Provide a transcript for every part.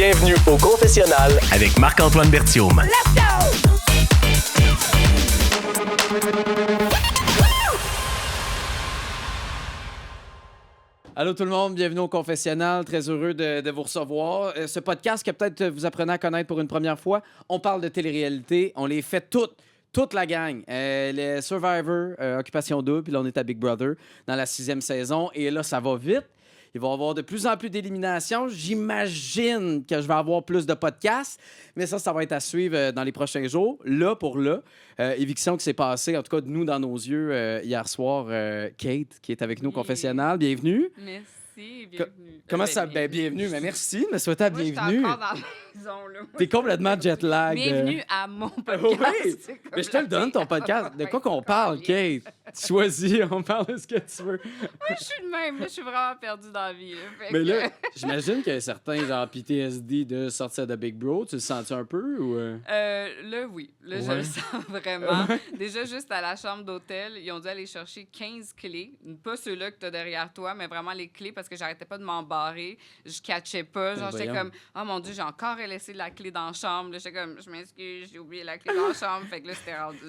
Bienvenue au confessionnal avec Marc-Antoine Berthiaume. Let's go! Allô tout le monde, bienvenue au confessionnal. Très heureux de vous recevoir. Ce podcast que peut-être vous apprenez à connaître pour une première fois, on parle de télé-réalité. On les fait toute la gang. Les Survivor, Occupation Double, puis là on est à Big Brother dans la 6e saison. Et là, ça va vite. Il va y avoir de plus en plus d'éliminations. J'imagine que je vais avoir plus de podcasts, mais ça va être à suivre dans les prochains jours. Là, pour là, éviction qui s'est passée, en tout cas de nous dans nos yeux, hier soir. Kate, qui est avec nous au confessionnal. Bienvenue. Merci, bienvenue. Comment ça? Bienvenue, mais merci de me souhaiter la bienvenue. Moi, je suis encore dans la maison, là. T'es complètement jet lag. Bienvenue à mon podcast. Oui, mais je te le donne, ton podcast. De quoi qu'on parle, Kate? Choisis, on parle de ce que tu veux. Moi, je suis de même, là, je suis vraiment perdue dans la vie. Là. Mais là, j'imagine qu'il y a certains, genre PTSD de sortir de Big Bro. Tu le sens-tu un peu? Ou Là, oui. Là, Ouais. je le sens vraiment. Déjà, juste à la chambre d'hôtel, ils ont dû aller chercher 15 clés. Pas ceux-là que tu as derrière toi, mais vraiment les clés parce que j'arrêtais pas de m'embarrer. Je catchais pas. Genre, j'étais comme, oh mon Dieu, j'ai encore laissé la clé dans la chambre. Là, j'étais comme, je m'excuse, j'ai oublié la clé dans la chambre. Fait que là, c'était rendu.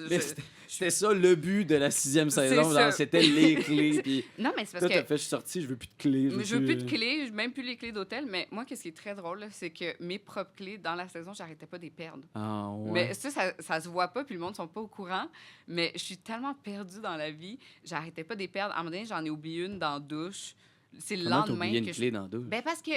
C'était ça le but de la 6e saison. ça. Genre, c'était les clés. Puis Non, mais c'est toi, parce t'as que. fait, je suis sorti, je veux plus de clés. Je veux plus de clés, même plus les clés d'hôtel. Mais moi, qu'est-ce qui est très drôle, là, c'est que mes propres clés, dans la saison, j'arrêtais pas de les perdre. Ah, ouais. Mais ça se voit pas, puis le monde ne sont pas au courant. Mais je suis tellement perdue dans la vie, j'arrêtais pas de les perdre. À un moment donné, j'en ai oublié une dans la douche. C'est le Comment t'as lendemain oublié que une clé dans la douche? Ben parce que,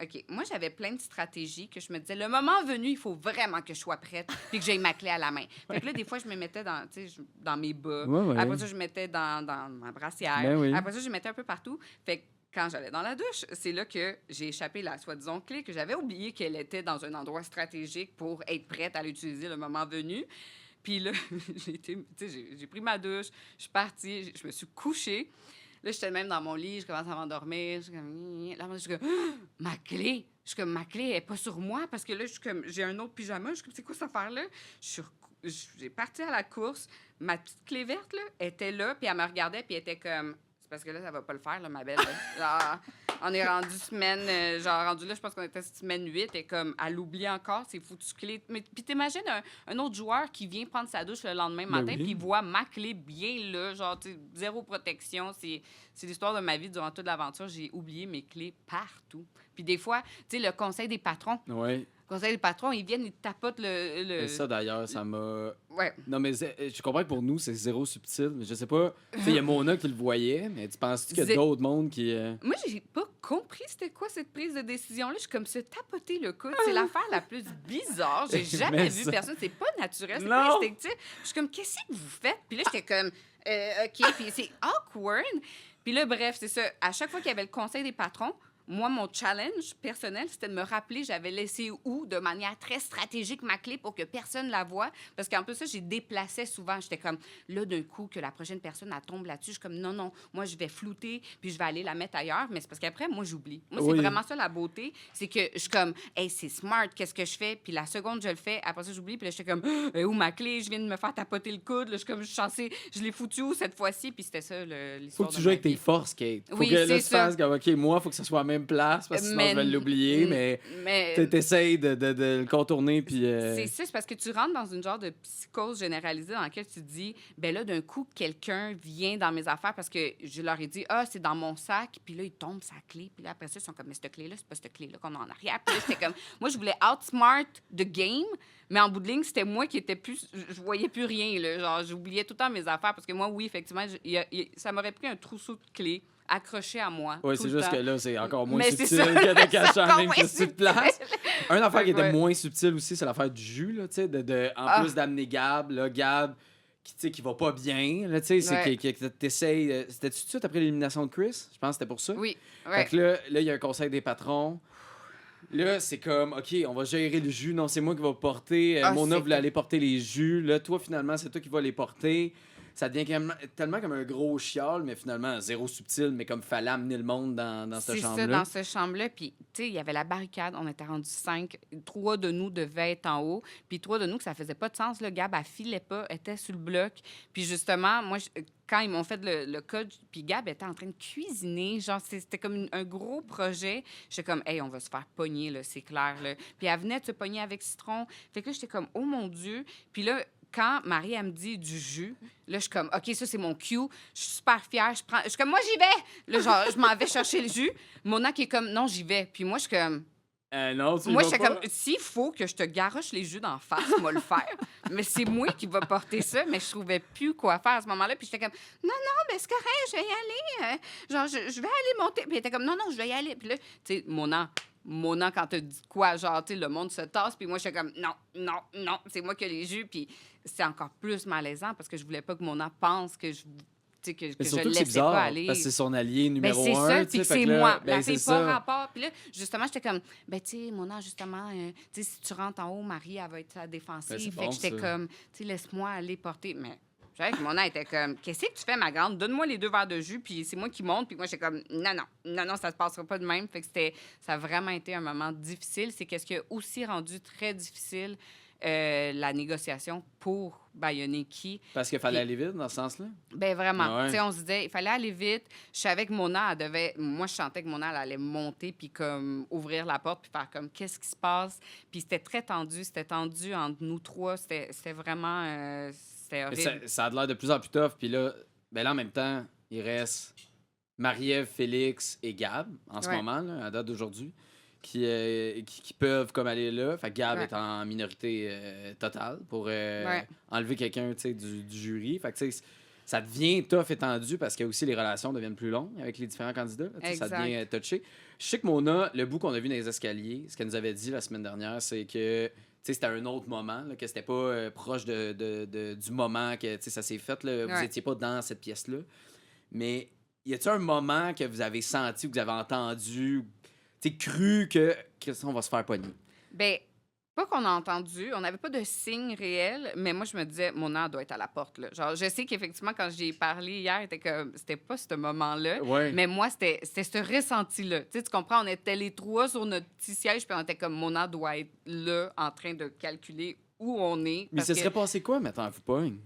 OK, moi, j'avais plein de stratégies que je me disais, le moment venu, il faut vraiment que je sois prête puis que j'aie ma clé à la main. Fait que là, des fois, je me mettais dans mes bas. Ouais. Après ça, je me mettais dans ma brassière. Ben oui. Après ça, je me mettais un peu partout. Fait que quand j'allais dans la douche, c'est là que j'ai échappé la soi-disant clé que j'avais oublié qu'elle était dans un endroit stratégique pour être prête à l'utiliser le moment venu. Puis là, j'ai pris ma douche, je suis partie, je me suis couchée. Là, j'étais même dans mon lit, je commence à m'endormir. Je suis comme... Là, je suis comme... Ma clé! Je suis comme, ma clé n'est pas sur moi parce que là, je suis comme, j'ai un autre pyjama. Je suis comme, c'est quoi cette affaire-là? J'ai parti à la course. Ma petite clé verte, là, était là, puis elle me regardait, puis elle était comme... C'est parce que là, ça va pas le faire, là, ma belle. Là. Genre, on est rendu semaine... rendu là, je pense qu'on était semaine 8, et comme, elle oublie encore ses foutues clés. Mais puis t'imagines un autre joueur qui vient prendre sa douche le lendemain matin, puis il voit ma clé bien là, genre, tu sais, zéro protection. C'est l'histoire de ma vie durant toute l'aventure. J'ai oublié mes clés partout. Puis des fois, tu sais, le conseil des patrons... Oui. Le conseil des patrons, ils viennent, ils tapotent le... Et ça, d'ailleurs, ça m'a... Ouais. Non, mais je comprends que pour nous, c'est zéro subtil. Mais je sais pas. Tu sais, il y a Mona qui le voyait, mais tu penses-tu qu'il y a d'autres mondes qui... Moi, j'ai pas compris c'était quoi cette prise de décision-là. Je suis comme se tapoter le coude. C'est l'affaire la plus bizarre. J'ai jamais vu personne. C'est pas naturel, c'est pas instinctif. Je suis comme, qu'est-ce que vous faites? Puis là, j'étais comme, OK. Puis c'est awkward. Puis là, bref, c'est ça. À chaque fois qu'il y avait le conseil des patrons, moi, mon challenge personnel, c'était de me rappeler j'avais laissé où, de manière très stratégique, ma clé pour que personne la voie. Parce qu'en plus, ça, j'ai déplacé souvent. J'étais comme, là, d'un coup, que la prochaine personne, elle tombe là-dessus. Je suis comme, non, moi, je vais flouter, puis je vais aller la mettre ailleurs. Mais c'est parce qu'après, moi, j'oublie. Moi, c'est vraiment ça, la beauté. C'est que je suis comme, hey, c'est smart, qu'est-ce que je fais? Puis la seconde, je le fais. Après ça, j'oublie. Puis là, j'étais comme, où ma clé? Je viens de me faire tapoter le coude. Là, je suis comme, je suis censée, je l'ai foutu où cette fois-ci? Puis c'était ça, l'histoire. Faut que tu joues avec tes forces, Kate. Faut oui, que là, c'est tu fasses comme, OK, moi, faut que ça soit à la même place, parce que sinon, je vais l'oublier, mais t'essayes de le contourner, puis... C'est ça, c'est parce que tu rentres dans une genre de psychose généralisée dans laquelle tu te dis, ben là, d'un coup, quelqu'un vient dans mes affaires parce que je leur ai dit, c'est dans mon sac, puis là, ils tombent sa clé, puis là, après ça, ils sont comme, mais cette clé-là, c'est pas cette clé-là qu'on a en arrière. Puis là, c'était comme, moi, je voulais outsmart the game, mais en bout de ligne, c'était moi qui étais plus... Je voyais plus rien, là. Genre, j'oubliais tout le temps mes affaires parce que moi, oui, effectivement, ça m'aurait pris un trousseau de clés accroché à moi. Oui, c'est juste que là, c'est encore moins Mais subtil c'est ça, que de cacher en même moins que tu te places. Une affaire qui était Ouais. moins subtile aussi, c'est l'affaire du jus, là, tu sais, en plus d'amener Gab, là, Gab, qui va pas bien, là, tu sais, c'est que t'essayes... C'était tout de suite après l'élimination de Chris? Je pense que c'était pour ça. Oui, Fait que là, il y a un conseil des patrons. Là, c'est comme, OK, on va gérer le jus. Non, c'est moi qui va porter. Mona voulait aller porter les jus. Là, toi, finalement, c'est toi qui vas les porter. ça devient tellement comme un gros chial, mais finalement zéro subtil, mais comme fallait amener le monde dans cette chambre-là. C'est ça, dans cette chambre-là. Puis, tu sais, il y avait la barricade. On était rendus 5. 3 de nous devaient être en haut. Puis 3 de nous, que ça faisait pas de sens. Là. Gab, elle filait pas, elle était sur le bloc. Puis justement, moi, quand ils m'ont fait le code, puis Gab était en train de cuisiner. Genre, c'était comme un gros projet. J'étais comme, hey, on va se faire pogner, là, c'est clair. Là. Puis elle venait de se pogner avec Citron. Fait que là, j'étais comme, oh mon Dieu. Puis là, quand Marie, elle me dit du jus, là, je suis comme, OK, ça, c'est mon cue. Je suis super fière. Je suis comme, moi, j'y vais. Là, genre, je m'en vais chercher le jus. Mona qui est comme, non, j'y vais. Puis moi, je suis comme, non, tu moi, vas j'étais pas. comme, s'il faut que je te garoche les jus d'en face, moi le faire. Mais c'est moi qui va porter ça. Mais je trouvais plus quoi faire à ce moment-là. Puis j'étais comme, non, mais c'est correct, je vais y aller. Genre, je vais aller monter. Puis elle était comme, non, je vais y aller. Puis là, tu sais, Mona, quand t'as dit quoi, genre, tu sais, le monde se tasse. Puis moi, j'étais comme, non, c'est moi qui ai les jus. Puis c'est encore plus malaisant parce que je voulais pas que Mona pense que je le laissais bizarre, pas aller. parce que c'est son allié numéro c'est 1. Ça, puis c'est moi. Ben, C'est c'est pas ça. rapport. Puis là, justement, j'étais comme, ben, tu sais, Mona, justement, tu sais, si tu rentres en haut, Marie, elle va être à la défensive. Ben, c'est fait bon, que j'étais ça. comme, tu sais, laisse-moi aller porter. Mais je savais que Mona était comme, qu'est-ce que tu fais, ma grande? Donne-moi les 2 verres de jus, puis c'est moi qui monte. Puis moi, j'étais comme, non, ça se passera pas de même. Fait que ça a vraiment été un moment difficile. C'est qu'est-ce qui a aussi rendu très difficile la négociation pour bâillonner qui. Parce qu'il fallait aller vite dans ce sens-là? Ben vraiment. Ah ouais. Tu sais, on se disait, il fallait aller vite. Je savais que Mona, moi, je sentais que Mona, elle allait monter puis comme ouvrir la porte puis faire comme, qu'est-ce qui se passe? Puis c'était très tendu. C'était tendu entre nous 3. C'était vraiment... c'était horrible. Ça a l'air de plus en plus tough. Puis là, en même temps, il reste Marie-Ève, Félix et Gab, en ce moment, là, à date d'aujourd'hui, qui peuvent comme aller là. Fait que Gab est en minorité totale pour enlever quelqu'un, tu sais, du jury. Fait que, tu sais, ça devient tough et tendu parce que aussi les relations deviennent plus longues avec les différents candidats. Ça devient touché. Je sais que Mona, le bout qu'on a vu dans les escaliers, ce qu'elle nous avait dit la semaine dernière, c'est que c'était un autre moment, là, que c'était pas proche du moment que ça s'est fait. Là, vous étiez pas dans cette pièce-là. Mais y a-t-il un moment que vous avez senti, que vous avez entendu, cru que on va se faire pogner? Ben, pas qu'on a entendu, on n'avait pas de signe réel, mais moi, je me disais, Mona doit être à la porte. Là. Genre, je sais qu'effectivement, quand j'y ai parlé hier, c'était pas ce moment-là, mais moi, c'était ce ressenti-là. Tu comprends, on était les 3 sur notre petit siège, puis on était comme, Mona doit être là, en train de calculer où on est. Mais ce serait passé quoi, maintenant, vous pogne?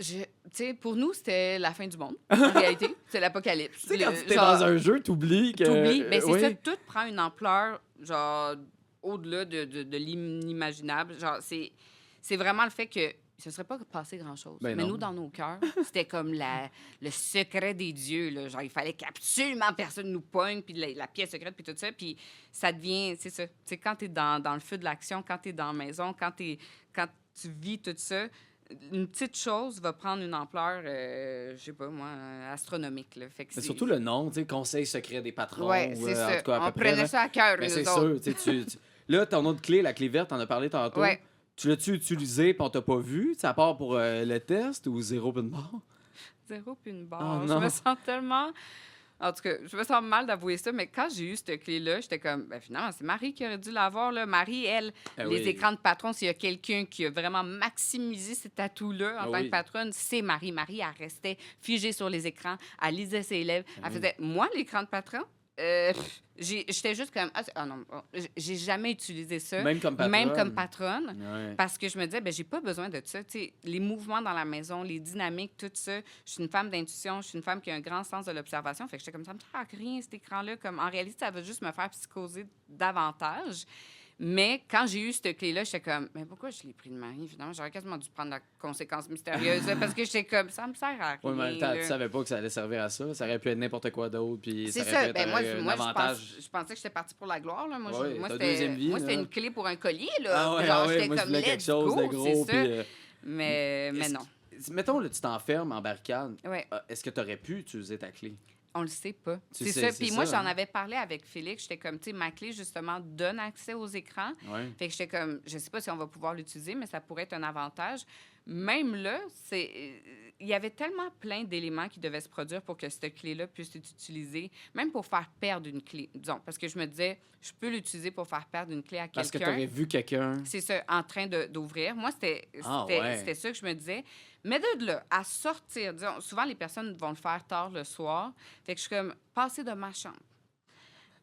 Tu sais, pour nous, c'était la fin du monde. En réalité, c'est l'apocalypse. Tu sais, quand tu es dans un jeu, t'oublies que... T'oublies. Mais c'est ça, tout prend une ampleur, genre, au-delà de l'inimaginable. Genre, c'est vraiment le fait que ce serait pas passé grand-chose. Ben mais non. nous, dans nos cœurs, c'était comme le secret des dieux. Là. Genre, il fallait qu'absolument personne nous pogne, puis la pièce secrète, puis tout ça. Puis ça devient, c'est ça. Tu sais, quand t'es dans le feu de l'action, quand t'es dans la maison, quand tu vis tout ça, une petite chose va prendre une ampleur, je sais pas moi, astronomique. Là. Fait que mais surtout le nom, tu sais, conseil secret des patrons. Oui, c'est ça. En tout cas, à on peu près, prenait ça à cœur, mais nous c'est autres. sûr. Là, ton autre clé, la clé verte, t'en as parlé tantôt. Ouais. Tu l'as-tu utilisé et on t'a pas vu? À part pour le test ou 0 puis une barre? 0 puis une barre. Oh, je non. me sens tellement... En tout cas, je me sens mal d'avouer ça, mais quand j'ai eu cette clé-là, j'étais comme, ben finalement, c'est Marie qui aurait dû l'avoir. Là. Marie, elle, les écrans de patron, s'il y a quelqu'un qui a vraiment maximisé cet atout-là en tant que patronne, c'est Marie. Marie, elle restait figée sur les écrans, elle lisait ses lèvres. Elle faisait, moi, l'écran de patron, j'étais juste comme, non, j'ai jamais utilisé ça. Même comme patronne. Ouais. Parce que je me disais, ben j'ai pas besoin de ça. T'sais, les mouvements dans la maison, les dynamiques, tout ça. Je suis une femme d'intuition, je suis une femme qui a un grand sens de l'observation. Fait que j'étais comme, ça me sert à rien, cet écran-là. Comme, en réalité, ça va juste me faire psychoser davantage. Mais quand j'ai eu cette clé-là, j'étais comme, mais pourquoi je l'ai pris de Marie? Finalement, j'aurais quasiment dû prendre la conséquence mystérieuse. Parce que j'étais comme, ça me sert à rien. Oui, mais en même temps, tu savais pas que ça allait servir à ça. Ça aurait pu être n'importe quoi d'autre. Puis c'est ça. Ça. Aurait pu être moi avantage. je pensais que j'étais partie pour la gloire. Là. Moi, c'était une clé pour un collier. Là. Ah ouais, genre, moi, j'étais je comme, voulais quelque chose de gros. C'est ça. Mais non. Mettons, là, tu t'enfermes en barricade. Ouais. Est-ce que tu aurais pu utiliser ta clé? On le sait pas. C'est ça. Puis moi, ça, j'en avais parlé avec Félix. J'étais comme, tu sais, ma clé, justement, donne accès aux écrans. Ouais. Fait que j'étais comme, je sais pas si on va pouvoir l'utiliser, mais ça pourrait être un avantage. même là, il y avait tellement plein d'éléments qui devaient se produire pour que cette clé-là puisse être utilisée, même pour faire perdre une clé, disons. Parce que je me disais, je peux l'utiliser pour faire perdre une clé à quelqu'un. Parce que tu aurais vu quelqu'un... C'est ça, en train d'ouvrir. Moi, ouais. c'était ça que je me disais. Mais de là, à sortir, disons, souvent, les personnes vont le faire tard le soir. Fait que je suis comme, passer de ma chambre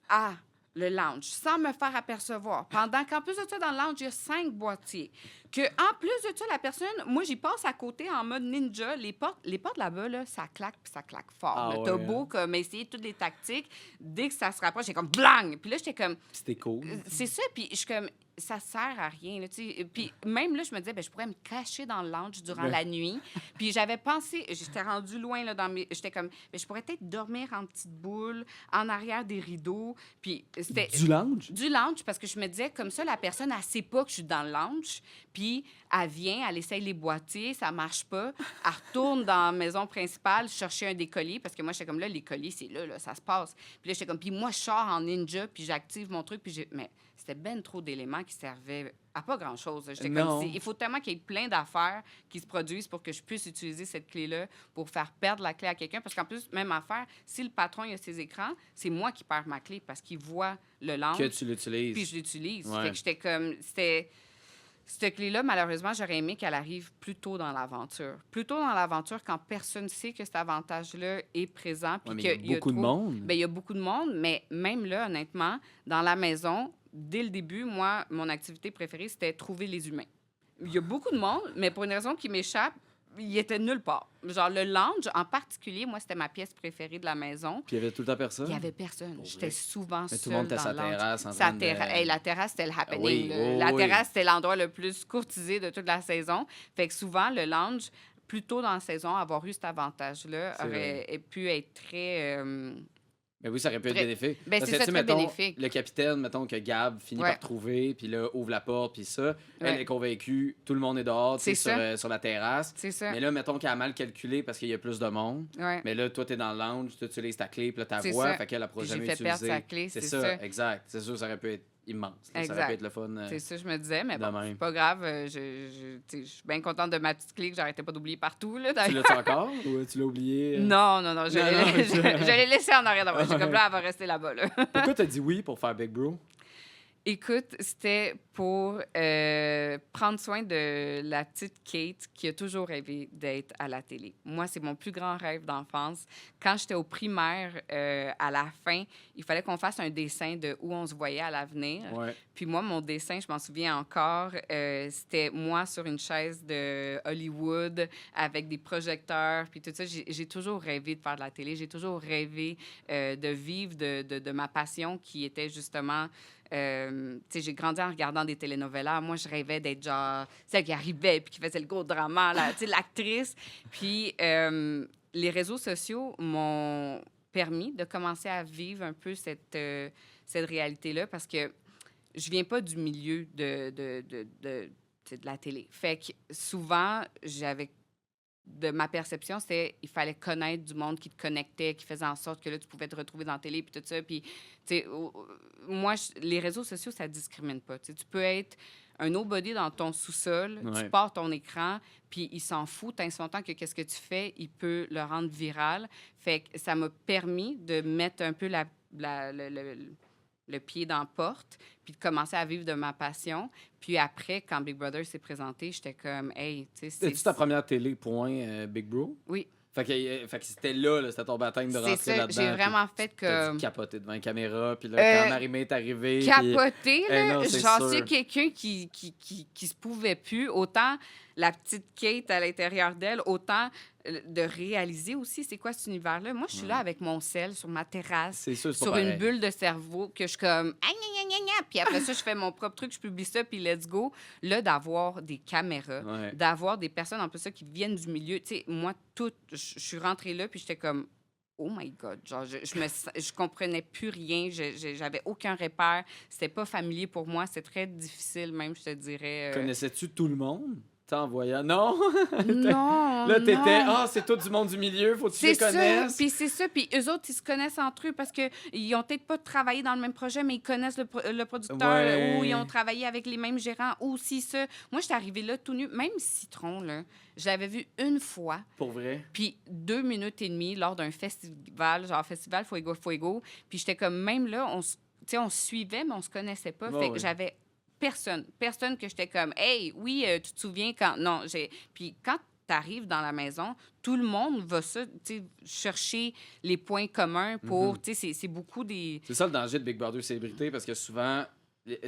à le lounge, sans me faire apercevoir. Pendant qu'en plus de ça, dans le lounge, il y a 5 boîtiers. Que en plus de ça, la personne, moi, j'y passe à côté en mode ninja. Les portes là-bas, là, ça claque, puis ça claque fort. Ah, T'as ouais, beau comme essayer toutes les tactiques. Dès que ça se rapproche, j'ai comme blang! Puis là, j'étais comme... C'était cool. C'est ça, puis je suis comme... Ça sert à rien, là, tu sais. Puis même là, je me disais, ben, je pourrais me cacher dans le lounge durant la nuit. Puis j'avais pensé... J'étais rendue loin, là, dans mes... J'étais comme... Ben, je pourrais peut-être dormir en petite boule, en arrière des rideaux. Puis c'était... Du lounge? Du lounge, parce que je me disais, comme ça, la personne, elle sait pas que je suis dans le lounge. Puis elle vient, elle essaye les boîtiers, ça marche pas. Elle retourne dans la maison principale chercher un des colliers, parce que moi, j'étais comme là, les colliers, c'est là, ça se passe. Puis là, j'étais comme, puis moi, je sors en ninja, puis j'active mon truc, puis mais c'était ben trop d'éléments qui servaient à pas grand-chose. J'étais comme, il faut tellement qu'il y ait plein d'affaires qui se produisent pour que je puisse utiliser cette clé-là pour faire perdre la clé à quelqu'un. Parce qu'en plus, même affaire, si le patron il a ses écrans, c'est moi qui perds ma clé parce qu'il voit le lounge. Que tu l'utilises. Puis je l'utilise. Ouais. Fait que j'étais comme... Cette clé-là, malheureusement, j'aurais aimé qu'elle arrive plus tôt dans l'aventure. Plus tôt dans l'aventure, quand personne ne sait que cet avantage-là est présent. Puis il y a beaucoup de monde. Bien, il y a beaucoup de monde, mais même là, honnêtement, dans la maison, dès le début, moi, mon activité préférée, c'était trouver les humains. Il y a beaucoup de monde, mais pour une raison qui m'échappe, il était nulle part. Genre, le lounge, en particulier, moi, c'était ma pièce préférée de la maison. Puis il y avait tout le temps personne? Il y avait personne. J'étais souvent seule. Tout le monde était dans sa le lounge. terrasse en train de... Hey, la terrasse, c'était le happening. Oui, La terrasse, c'était l'endroit le plus courtisé de toute la saison. Fait que souvent, le lounge, plus tôt dans la saison, avoir eu cet avantage-là aurait pu être très... Mais oui, ça aurait pu être bénéfique. Ben, parce c'est que, ça, très mettons, bénéfique. le capitaine, mettons que Gab finit par trouver, puis là, ouvre la porte, puis ça, elle est convaincue, tout le monde est dehors, tu sais, sur la terrasse. C'est ça. Mais là, mettons qu'elle a mal calculé parce qu'il y a plus de monde. Ouais. Mais là, toi, t'es dans le lounge, tu utilises ta clé, puis là, ta C'est voix, ça. fait qu'elle a Puis jamais j'ai fait perdre utilisé. sa clé, c'est ça, ça. exact. C'est sûr, ça aurait pu être immense. Là. Ça aurait pu être le fun. C'est ça, je me disais, mais de bon, même. c'est pas grave. Je suis bien contente de ma petite clé que j'arrêtais pas d'oublier partout. Là, Tu l'as-tu encore ou tu l'as oublié? Non, je l'ai laissé en arrière d'abord. J'ai comme là, elle va rester là-bas. Là. Pourquoi t'as dit oui pour faire Big Bro? Écoute, c'était pour prendre soin de la petite Kate qui a toujours rêvé d'être à la télé. Moi, c'est mon plus grand rêve d'enfance. Quand j'étais au primaire, à la fin, il fallait qu'on fasse un dessin de où on se voyait à l'avenir. Ouais. Puis moi, mon dessin, je m'en souviens encore, c'était moi sur une chaise de Hollywood avec des projecteurs, puis tout ça. J'ai toujours rêvé de faire de la télé. J'ai toujours rêvé de vivre de ma passion qui était justement... j'ai grandi en regardant des telenovelas. Moi, je rêvais d'être genre celle qui arrivait puis qui faisait le gros drama, l'actrice. Puis les réseaux sociaux m'ont permis de commencer à vivre un peu cette réalité-là parce que je viens pas du milieu de la télé. Fait que souvent, de ma perception, c'était il fallait connaître du monde qui te connectait, qui faisait en sorte que là, tu pouvais te retrouver dans la télé, puis tout ça. Puis, tu sais, moi, les réseaux sociaux, ça discrimine pas. Tu peux être un nobody dans ton sous-sol, tu pars ton écran, puis il s'en fout tant son temps que qu'est-ce que tu fais, il peut le rendre viral. Fait que ça m'a permis de mettre un peu le pied dans la porte, puis de commencer à vivre de ma passion. Puis après, quand Big Brother s'est présenté, j'étais comme, hey, tu sais, C'est-tu ta première télé, point, Big Bro? Oui. Fait que c'était là, c'était ton baptême de rentrer là-dedans. J'ai vraiment fait T'as comme... dû capoter devant la caméra, puis là, quand Marie-Mé est arrivée... Capoter, puis... là, non, genre, c'est quelqu'un qui se pouvait plus, autant la petite Kate à l'intérieur d'elle, autant de réaliser aussi c'est quoi cet univers-là. Moi, je suis là avec mon sel sur ma terrasse, C'est sûr, c'est sur pas une pareil. bulle de cerveau, que je suis comme... Ah, gna, gna, gna, gna. Puis après ça, je fais mon propre truc, je publie ça, puis let's go. Là, d'avoir des caméras, d'avoir des personnes en plus ça qui viennent du milieu. Tu sais, moi, je suis rentrée là, puis j'étais comme... Oh my God! Genre, je comprenais plus rien. J'avais aucun repère. C'était pas familier pour moi. C'était très difficile, même, je te dirais. Connaissais-tu tout le monde? t'en voyant. Non! Non, Là, t'étais, non. c'est tout du monde du milieu, faut que tu les C'est ça, connaisses. puis c'est ça, puis eux autres, ils se connaissent entre eux parce qu'ils ont peut-être pas travaillé dans le même projet, mais ils connaissent le producteur Ouais. ou ils ont travaillé avec les mêmes gérants ou si ça. Moi, j'étais arrivée là tout nu, même Citron, là, je l'avais vu une fois, Pour vrai. puis 2 minutes et demie lors d'un festival, genre Festival Fuego Fuego, puis j'étais comme, même là, tu sais, on se suivait, mais on se connaissait pas, Ouais, fait que ouais. j'avais personne que j'étais comme, hey, oui, tu te souviens quand. Non, Puis quand tu arrives dans la maison, tout le monde va chercher les points communs pour. Tu sais, c'est beaucoup des. C'est ça le danger de Big Brother Célébrité, parce que souvent,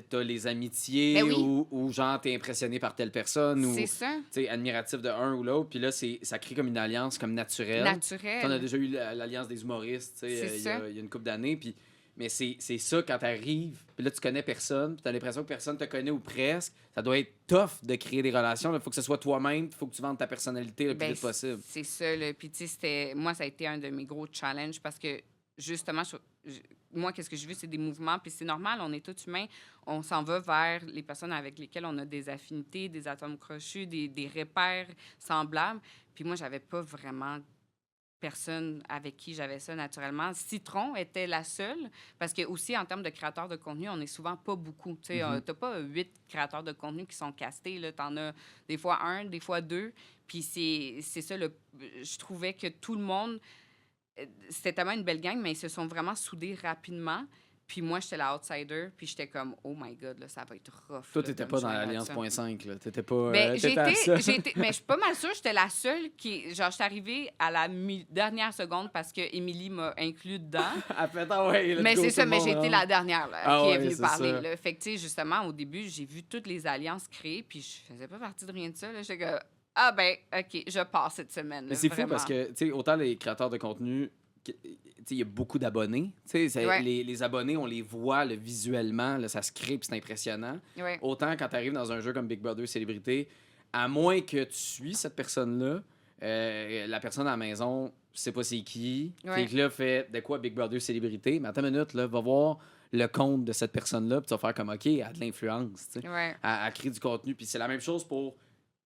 t'as les amitiés Ben oui. ou genre t'es impressionné par telle personne ou C'est ça, t'es admiratif de un ou l'autre, puis là, ça crée comme une alliance comme naturelle. On a naturel. déjà eu l'alliance des humoristes, tu sais, C'est il y ça. a une couple d'années, puis mais c'est ça quand t'arrives, puis là tu connais personne, puis t'as l'impression que personne te connaît ou presque, ça doit être tough de créer des relations. Il faut que ce soit toi-même, il faut que tu vendes ta personnalité le plus Ben, vite possible. c'est ça, là. Puis, tu sais, moi, ça a été un de mes gros challenges parce que, justement, moi, qu'est-ce que je veux, c'est des mouvements. Puis, c'est normal, on est tous humains. On s'en va vers les personnes avec lesquelles on a des affinités, des atomes crochus, des repères semblables. Puis, moi, j'avais pas vraiment personne avec qui j'avais ça naturellement. Citron était la seule, parce que aussi, en termes de créateurs de contenu, on n'est souvent pas beaucoup. Tu sais, t'as pas 8 créateurs de contenu qui sont castés. Tu en as des fois 1, des fois 2. Puis c'est ça, je trouvais que tout le monde, c'était tellement une belle gang, mais ils se sont vraiment soudés rapidement. Puis moi, j'étais la outsider, puis j'étais comme, oh my God, là, ça va être rough. Toi, là, t'étais de pas me dans joindre à l'Alliance ça. .5, là. T'étais pas. Ben, t'étais à ça. mais je suis pas mal sûre, j'étais la seule qui. Genre, je suis arrivée à la dernière seconde parce que Émilie m'a inclus dedans. Après, ouais, let's Mais go, c'est tout ça, le mais monde, j'ai été hein. la dernière là, Ah qui ouais, est venue c'est parler. ça. Là. Fait que, tu sais, justement, au début, j'ai vu toutes les alliances créées, puis je faisais pas partie de rien de ça. J'étais comme, ah ben, OK, je passe cette semaine. Mais c'est fou parce que, tu sais, autant les créateurs de contenu, tu sais, il y a beaucoup d'abonnés. Tu sais, Ouais. les abonnés, on les voit là, visuellement, là, ça se crée, puis c'est impressionnant. Ouais. Autant quand tu arrives dans un jeu comme Big Brother Célébrité, à moins que tu suis cette personne-là, la personne à la maison, je sais pas c'est qui. Ouais. Fait que là, fait de quoi Big Brother Célébrité, mais attends une minute, là, va voir le compte de cette personne-là, puis tu vas faire comme, OK, elle a de l'influence, tu sais. Ouais. Elle crée du contenu, puis c'est la même chose pour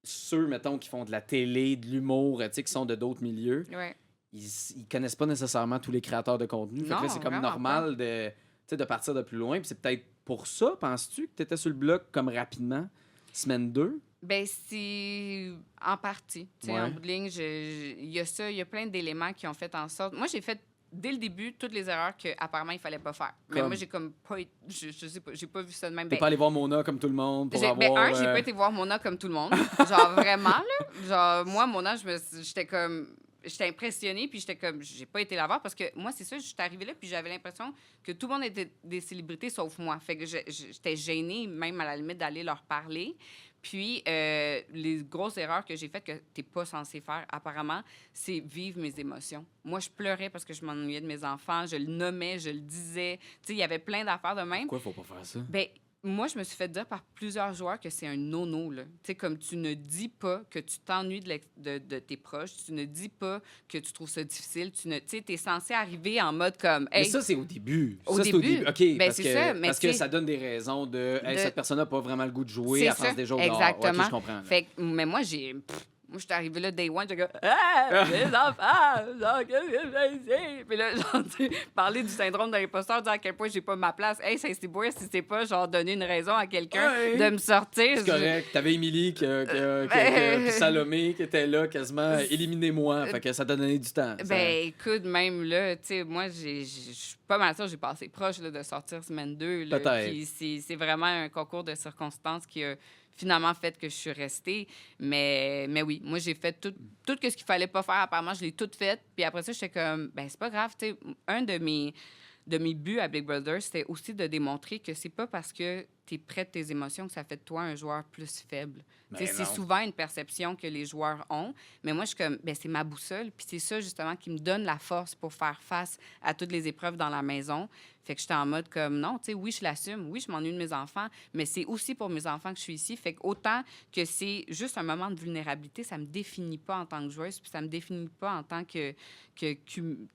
ceux, mettons, qui font de la télé, de l'humour, tu sais, qui sont de d'autres milieux. Ouais. Ils connaissent pas nécessairement tous les créateurs de contenu. Fait que là, Non, c'est comme vraiment normal de partir de plus loin. Puis c'est peut-être pour ça, penses-tu, que tu étais sur le bloc comme rapidement, semaine 2? Ben, c'est en partie. Tu sais, Ouais. en bout de ligne, il y a ça, il y a plein d'éléments qui ont fait en sorte. Moi, j'ai fait dès le début toutes les erreurs qu'apparemment il fallait pas faire. Mais Comme? moi, j'ai comme pas. Je sais pas, j'ai pas vu ça de même. T'es pas allé voir Mona comme tout le monde pour avoir... J'ai pas été voir Mona comme tout le monde. Genre, vraiment, là. Genre, moi, Mona, j'étais comme. J'étais impressionnée, puis j'étais comme. J'ai pas été la voir parce que moi, c'est ça, j'étais arrivée là, puis j'avais l'impression que tout le monde était des célébrités sauf moi. Fait que j'étais gênée, même à la limite, d'aller leur parler. Puis, les grosses erreurs que j'ai faites, que t'es pas censé faire, apparemment, c'est vivre mes émotions. Moi, je pleurais parce que je m'ennuyais de mes enfants. Je le nommais, je le disais. Tu sais, il y avait plein d'affaires de même. Pourquoi faut pas faire ça? Ben, moi, je me suis fait dire par plusieurs joueurs que c'est un no-no, là. Tu sais, comme tu ne dis pas que tu t'ennuies de tes proches, tu ne dis pas que tu trouves ça difficile, tu sais, t'es censé arriver en mode comme, Mais hey, ça, c'est au début. Au Ça, c'est au début. début. OK, Ben, parce c'est que, ça, mais parce que tu sais- ça donne des raisons de... Hey, de- cette personne n'a pas vraiment le goût de jouer, c'est elle ça, pense déjà au dehors. exactement. OK, je comprends. là. Fait que, mais moi, moi, j'étais arrivée là, day one, j'étais comme, ah, les enfants, genre, qu'est-ce que je fais ici? Puis là, genre, tu sais, parler du syndrome de l'imposteur, dire à quel point j'ai pas ma place. Hey, c'est beau si c'est pas, genre, donner une raison à quelqu'un Ouais. de me sortir. C'est correct. T'avais Émilie puis Salomé qui était là, quasiment éliminez-moi. Fait que ça t'a donné du temps. ça. Ben, écoute, même là, tu sais, moi, je suis pas mal sûre, j'ai passé proche là, de sortir semaine 2. Là, Peut-être. puis c'est vraiment un concours de circonstances qui a finalement fait que je suis restée. Mais oui, moi, j'ai fait tout ce qu'il fallait pas faire. Apparemment, je l'ai tout fait. Puis après ça, j'étais comme, ben, c'est pas grave. Tu sais, un de mes buts à Big Brother, c'était aussi de démontrer que c'est pas parce que tu es près de tes émotions que ça fait de toi un joueur plus faible. Ben Tu sais, c'est non. souvent une perception que les joueurs ont, mais moi, je suis comme, ben c'est ma boussole, puis c'est ça, justement, qui me donne la force pour faire face à toutes les épreuves dans la maison. Fait que j'étais en mode comme, non, tu sais, oui, je l'assume, oui, je m'ennuie de mes enfants, mais c'est aussi pour mes enfants que je suis ici. Fait que autant que c'est juste un moment de vulnérabilité, ça me définit pas en tant que joueuse, puis ça me définit pas en tant que tu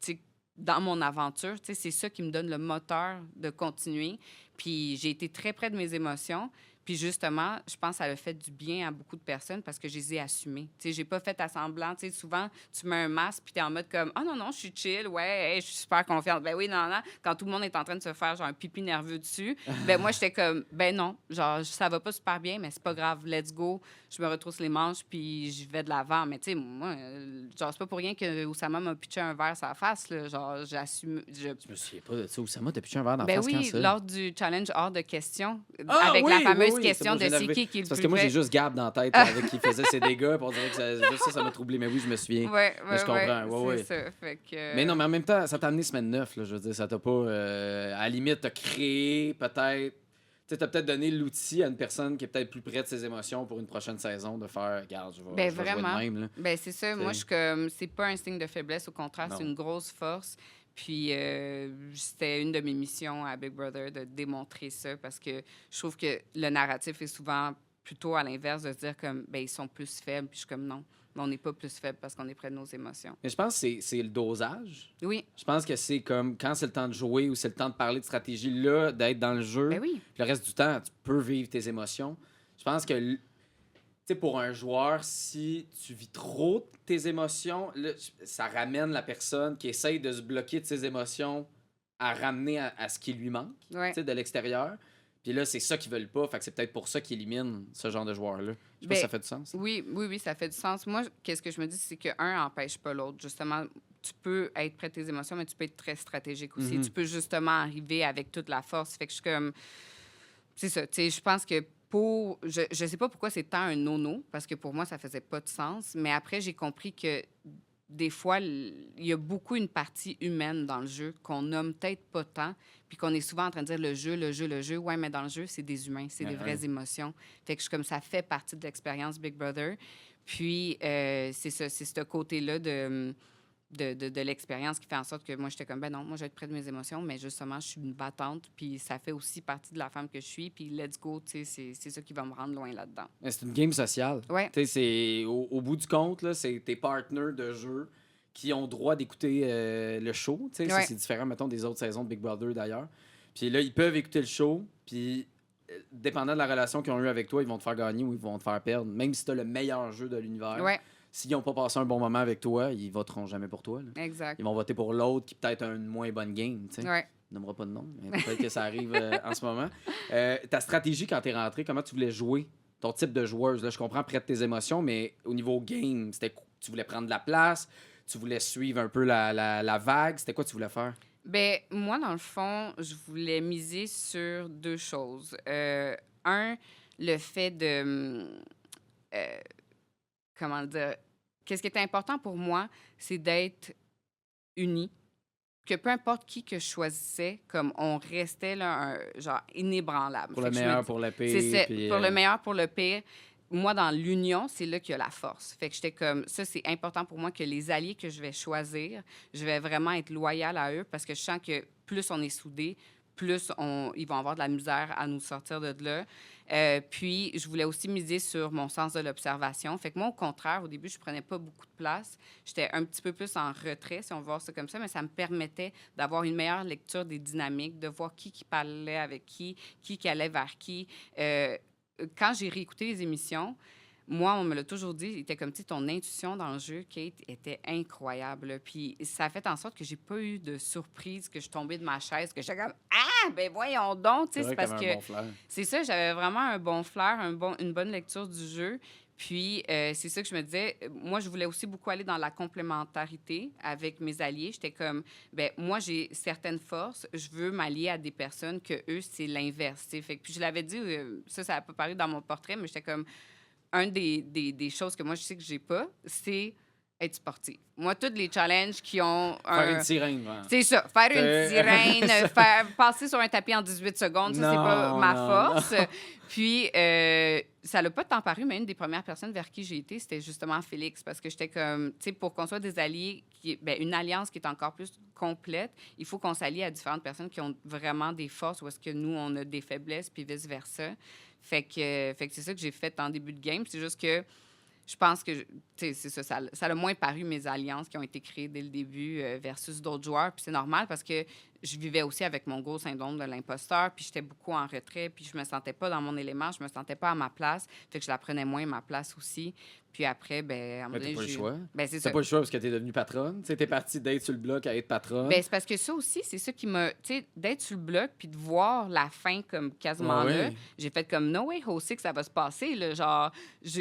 sais, dans mon aventure, tu sais, c'est ça qui me donne le moteur de continuer. Puis j'ai été très près de mes émotions. Puis justement, je pense que ça a fait du bien à beaucoup de personnes parce que je les ai assumées. Tu sais, j'ai pas fait à semblant. Tu sais, souvent, tu mets un masque puis t'es en mode comme « Ah non, non, je suis chill, ouais, hey, je suis super confiante. » Ben oui, non, non. Quand tout le monde est en train de se faire genre un pipi nerveux dessus, ben moi, j'étais comme « Ben non, genre, ça va pas super bien, mais c'est pas grave, let's go. » Je me retrousse les manches puis je vais de l'avant. Mais tu sais, moi, genre, c'est pas pour rien que Oussama m'a pitché un verre sur la face, là. Genre, j'assume... Je me souviens pas de ça. Oussama, t'as pitché un verre dans la Ben face quand oui, ça? lors du challenge hors de questions, Ah, avec oui, la fameuse oui, question c'est bon, de je viens c'est d'arriver. qui est le Parce plus que moi, j'ai près. juste Gab dans la tête avec qui faisait ses dégâts. Pour dire que juste ça m'a troublé. Mais oui, je me souviens. Ouais, Mais je comprends. Ouais, c'est ouais. ça. Fait que... Mais non, mais en même temps, ça t'a amené semaine 9. Là, je veux dire, ça t'a pas. À la limite, t'as créé peut-être. Tu sais, t'as peut-être donné l'outil à une personne qui est peut-être plus près de ses émotions pour une prochaine saison de faire, regarde, je vais jouer de vraiment. même. Là. Ben c'est ça. Moi, je suis comme, c'est pas un signe de faiblesse, au contraire, c'est Non. une grosse force. Puis c'était une de mes missions à Big Brother de démontrer ça parce que je trouve que le narratif est souvent plutôt à l'inverse de se dire comme, ben ils sont plus faibles. Puis je suis comme, non, on n'est pas plus faible parce qu'on est près de nos émotions. Mais je pense que c'est le dosage. Oui, Je pense que c'est comme quand c'est le temps de jouer ou c'est le temps de parler de stratégie, là, d'être dans le jeu. ben oui. Puis le reste du temps, tu peux vivre tes émotions. Je pense que, tu sais, pour un joueur, si tu vis trop tes émotions, là, ça ramène la personne qui essaye de se bloquer de ses émotions à ramener à ce qui lui manque, Ouais. tu sais, de l'extérieur. Puis là, c'est ça qu'ils veulent pas. Fait que c'est peut-être pour ça qu'ils éliminent ce genre de joueur-là. Je sais pas si ça fait du sens. Oui, ça fait du sens. Moi, qu'est-ce que je me dis, c'est qu'un n'empêche pas l'autre. Justement, tu peux être près de tes émotions, mais tu peux être très stratégique aussi. Mhm. Tu peux justement arriver avec toute la force. Fait que je suis comme... C'est ça. Tu sais, je pense que pour... Je sais pas pourquoi c'est tant un no-no, parce que pour moi, ça faisait pas de sens. Mais après, j'ai compris que des fois, il y a beaucoup une partie humaine dans le jeu qu'on nomme peut-être pas tant, puis qu'on est souvent en train de dire le jeu, le jeu, le jeu. Ouais, mais dans le jeu, c'est des humains, c'est des vraies émotions. Fait que je suis comme ça fait partie de l'expérience Big Brother. Puis, c'est ça, c'est ce côté-là de l'expérience qui fait en sorte que moi, j'étais comme, ben non, moi, je vais être près de mes émotions, mais justement, je suis une battante, puis ça fait aussi partie de la femme que je suis, puis let's go, tu sais, c'est ça qui va me rendre loin là-dedans. Mais c'est une game sociale. Ouais. Tu sais, c'est au bout du compte, là, c'est tes partenaires de jeu qui ont droit d'écouter le show. Tu sais, Ouais. c'est différent, mettons, des autres saisons de Big Brother, d'ailleurs. Puis là, ils peuvent écouter le show, puis dépendant de la relation qu'ils ont eue avec toi, ils vont te faire gagner ou ils vont te faire perdre. Même si tu as le meilleur jeu de l'univers, Ouais, s'ils n'ont pas passé un bon moment avec toi, ils voteront jamais pour toi. Là. exact. Ils vont voter pour l'autre qui peut-être a une moins bonne game. Tu sais. Ouais. On nommera pas de nom, mais peut-être que ça arrive en ce moment. Ta stratégie quand tu es rentré, comment tu voulais jouer? Ton type de joueuse, là, je comprends près de tes émotions, mais au niveau game, tu voulais prendre de la place, tu voulais suivre un peu la vague, c'était quoi que tu voulais faire? Ben moi, dans le fond, je voulais miser sur deux choses. Un, le fait de... comment dire? Qu'est-ce qui était important pour moi, c'est d'être unis. Que peu importe qui que je choisissais, comme on restait là, genre inébranlable. Pour Fait le que je me meilleur, dis- pour le pire. C'est ça, puis, pour le meilleur, pour le pire. Moi, dans l'union, c'est là qu'il y a la force. Fait que j'étais comme, ça, c'est important pour moi que les alliés que je vais choisir, je vais vraiment être loyale à eux parce que je sens que plus on est soudés, plus ils vont avoir de la misère à nous sortir de là. Puis, je voulais aussi miser sur mon sens de l'observation. Fait que moi, au contraire, au début, je prenais pas beaucoup de place. J'étais un petit peu plus en retrait, si on veut voir ça comme ça, mais ça me permettait d'avoir une meilleure lecture des dynamiques, de voir qui parlait avec qui allait vers qui. Quand j'ai réécouté les émissions, moi, on me l'a toujours dit, il était comme, tu sais, ton intuition dans le jeu, Kate, était incroyable. Là. Puis ça a fait en sorte que j'ai pas eu de surprise, que je tombais de ma chaise, que j'étais comme, ah, ben voyons donc, tu sais, c'est parce que... Un bon flair. C'est ça, j'avais vraiment un bon flair, une bonne lecture du jeu. Puis, c'est ça que je me disais. Moi, je voulais aussi beaucoup aller dans la complémentarité avec mes alliés. J'étais comme, ben moi, j'ai certaines forces. Je veux m'allier à des personnes que eux, c'est l'inverse. Fait que, puis, je l'avais dit, ça n'a pas paru dans mon portrait, mais j'étais comme, un des choses que moi, je sais que j'ai pas, c'est être sportif. Moi, tous les challenges qui ont Faire une sirène. Ouais. C'est ça. Faire une sirène, passer sur un tapis en 18 secondes, ça, c'est pas ma force. Puis, ça l'a pas tant paru, mais une des premières personnes vers qui j'ai été, c'était justement Félix, parce que j'étais comme, tu sais, pour qu'on soit des alliés, une alliance qui est encore plus complète, il faut qu'on s'allie à différentes personnes qui ont vraiment des forces ou est-ce que nous, on a des faiblesses, puis vice-versa. Fait que c'est ça que j'ai fait en début de game. C'est juste que je pense que, tu sais, c'est ça a moins paru mes alliances qui ont été créées dès le début versus d'autres joueurs. Puis c'est normal parce que je vivais aussi avec mon gros syndrome de l'imposteur, puis j'étais beaucoup en retrait, puis je me sentais pas dans mon élément, je me sentais pas à ma place, fait que je la prenais moins ma place aussi. Puis après, ben à un moment Mais t'as donné, pas le choix. Ben, c'est T'as ça. pas le choix parce que t'es devenue patronne. Tu sais, t'es partie d'être sur le bloc à être patronne. Ben, c'est parce que ça aussi, c'est ça qui m'a. Tu sais, d'être sur le bloc puis de voir la fin comme quasiment là, Ouais. j'ai fait comme no way, José, que ça va se passer. Là, genre,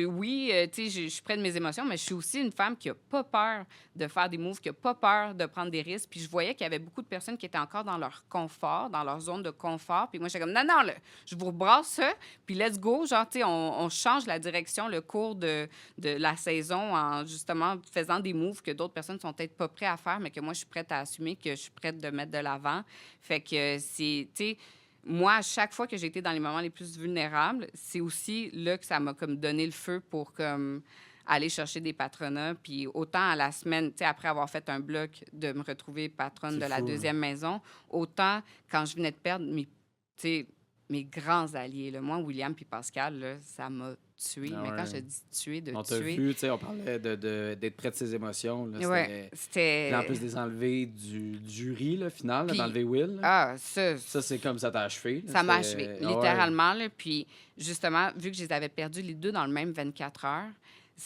oui, tu sais, je suis près de mes émotions, mais je suis aussi une femme qui a pas peur de faire des moves, qui a pas peur de prendre des risques. Puis je voyais qu'il y avait beaucoup de personnes qui étaient encore dans leur confort, dans leur zone de confort. Puis moi, j'étais comme non, non, là, je vous rebrasse ça, puis let's go. Genre, tu sais, on change la direction, le cours de la saison en justement faisant des moves que d'autres personnes sont peut-être pas prêtes à faire, mais que moi, je suis prête à assumer, que je suis prête de mettre de l'avant. Fait que c'est, tu sais, moi, à chaque fois que j'ai été dans les moments les plus vulnérables, c'est aussi là que ça m'a comme donné le feu pour comme aller chercher des patronats. Puis autant à la semaine, tu sais, après avoir fait un bloc, de me retrouver patronne C'est de la fou, deuxième maison, autant quand je venais de perdre tu sais, mes grands alliés. Là. Moi, William puis Pascal, là, ça m'a tué. Ah Mais quand ouais. je dis tuer, de On t'a tuer... vu, tu sais, on parlait d'être près de ses émotions. Là, Ouais, Puis en c'était... plus des enlevés du jury, là, final, là, Puis, d'enlever Will. Là. ah, Ça, c'est comme ça t'a achevé. Là, ça m'a c'était- achevé, Ah ouais. littéralement. Là. Puis, justement, vu que je les avais perdus les deux dans le même 24 heures,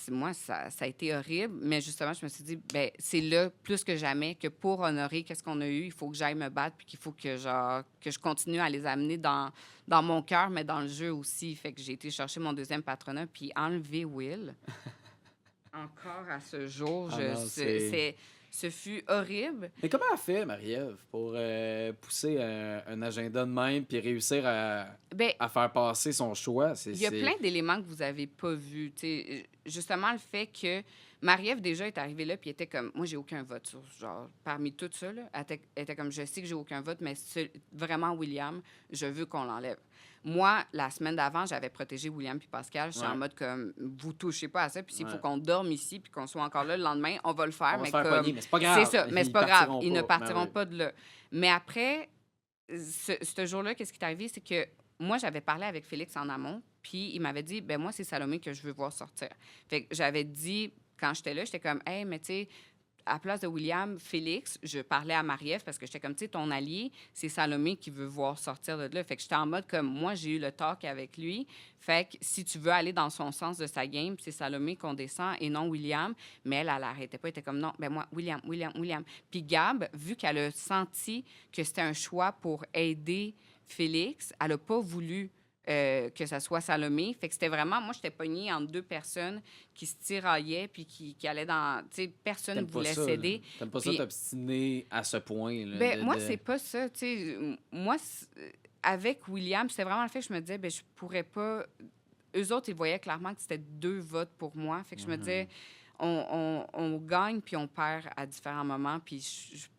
moi, ça a été horrible. Mais justement, je me suis dit, ben c'est là, plus que jamais, que pour honorer qu'est-ce qu'on a eu, il faut que j'aille me battre, puis qu'il faut que, genre, que je continue à les amener dans mon cœur, mais dans le jeu aussi. Fait que j'ai été chercher mon deuxième patronat, puis enlever Will. Encore à ce jour, Ah non, ce fut horrible. Mais comment elle fait, Marie-Ève, pour pousser un agenda de même puis réussir Ben, à faire passer son choix? il y a plein d'éléments que vous avez pas vus. T'sais, justement, le fait que Marie-Ève, déjà, est arrivée là, puis était comme, moi, j'ai aucun vote sur, genre, parmi tout ça, là, elle était comme, je sais que j'ai aucun vote, mais vraiment, William, je veux qu'on l'enlève. Moi, la semaine d'avant, j'avais protégé William puis Pascal. J'étais Ouais. en mode comme, vous touchez pas à ça, puis s'il faut Ouais. qu'on dorme ici, puis qu'on soit encore là le lendemain, on va le faire. On va mais se faire comme, pogner, mais c'est pas grave. c'est ça, mais c'est Ils pas grave. partiront Ils ne pas. partiront Ben oui. pas de là. Mais après, ce jour-là, qu'est-ce qui est arrivé? C'est que moi, j'avais parlé avec Félix en amont, puis il m'avait dit, ben moi, c'est Salomé que je veux voir sortir. Fait que j'avais dit, quand j'étais là, j'étais comme, hey, mais tu sais, à la place de William, Félix, je parlais à Marie-Ève parce que j'étais comme, tu sais, ton allié, c'est Salomé qui veut voir sortir de là. Fait que j'étais en mode comme, moi, j'ai eu le talk avec lui. Fait que si tu veux aller dans son sens de sa game, c'est Salomé qu'on descend et non William. Mais elle arrêtait pas. Elle était comme, non, ben moi, William. Puis Gab, vu qu'elle a senti que c'était un choix pour aider Félix, elle a pas voulu que ça soit Salomé. Fait que c'était vraiment... Moi, j'étais pognée entre deux personnes qui se tiraillaient puis qui allaient dans... Tu sais, personne ne T'aimes pas voulait ça, céder. là. T'aimes pas ça Puis- t'obstiner à ce point. Là, Ben, moi, c'est pas ça. Tu sais, moi, avec William, c'était vraiment le fait que je me disais, ben, je pourrais pas. Eux autres, ils voyaient clairement que c'était 2 votes pour moi. Fait que je me disais, on gagne puis on perd à différents moments. Puis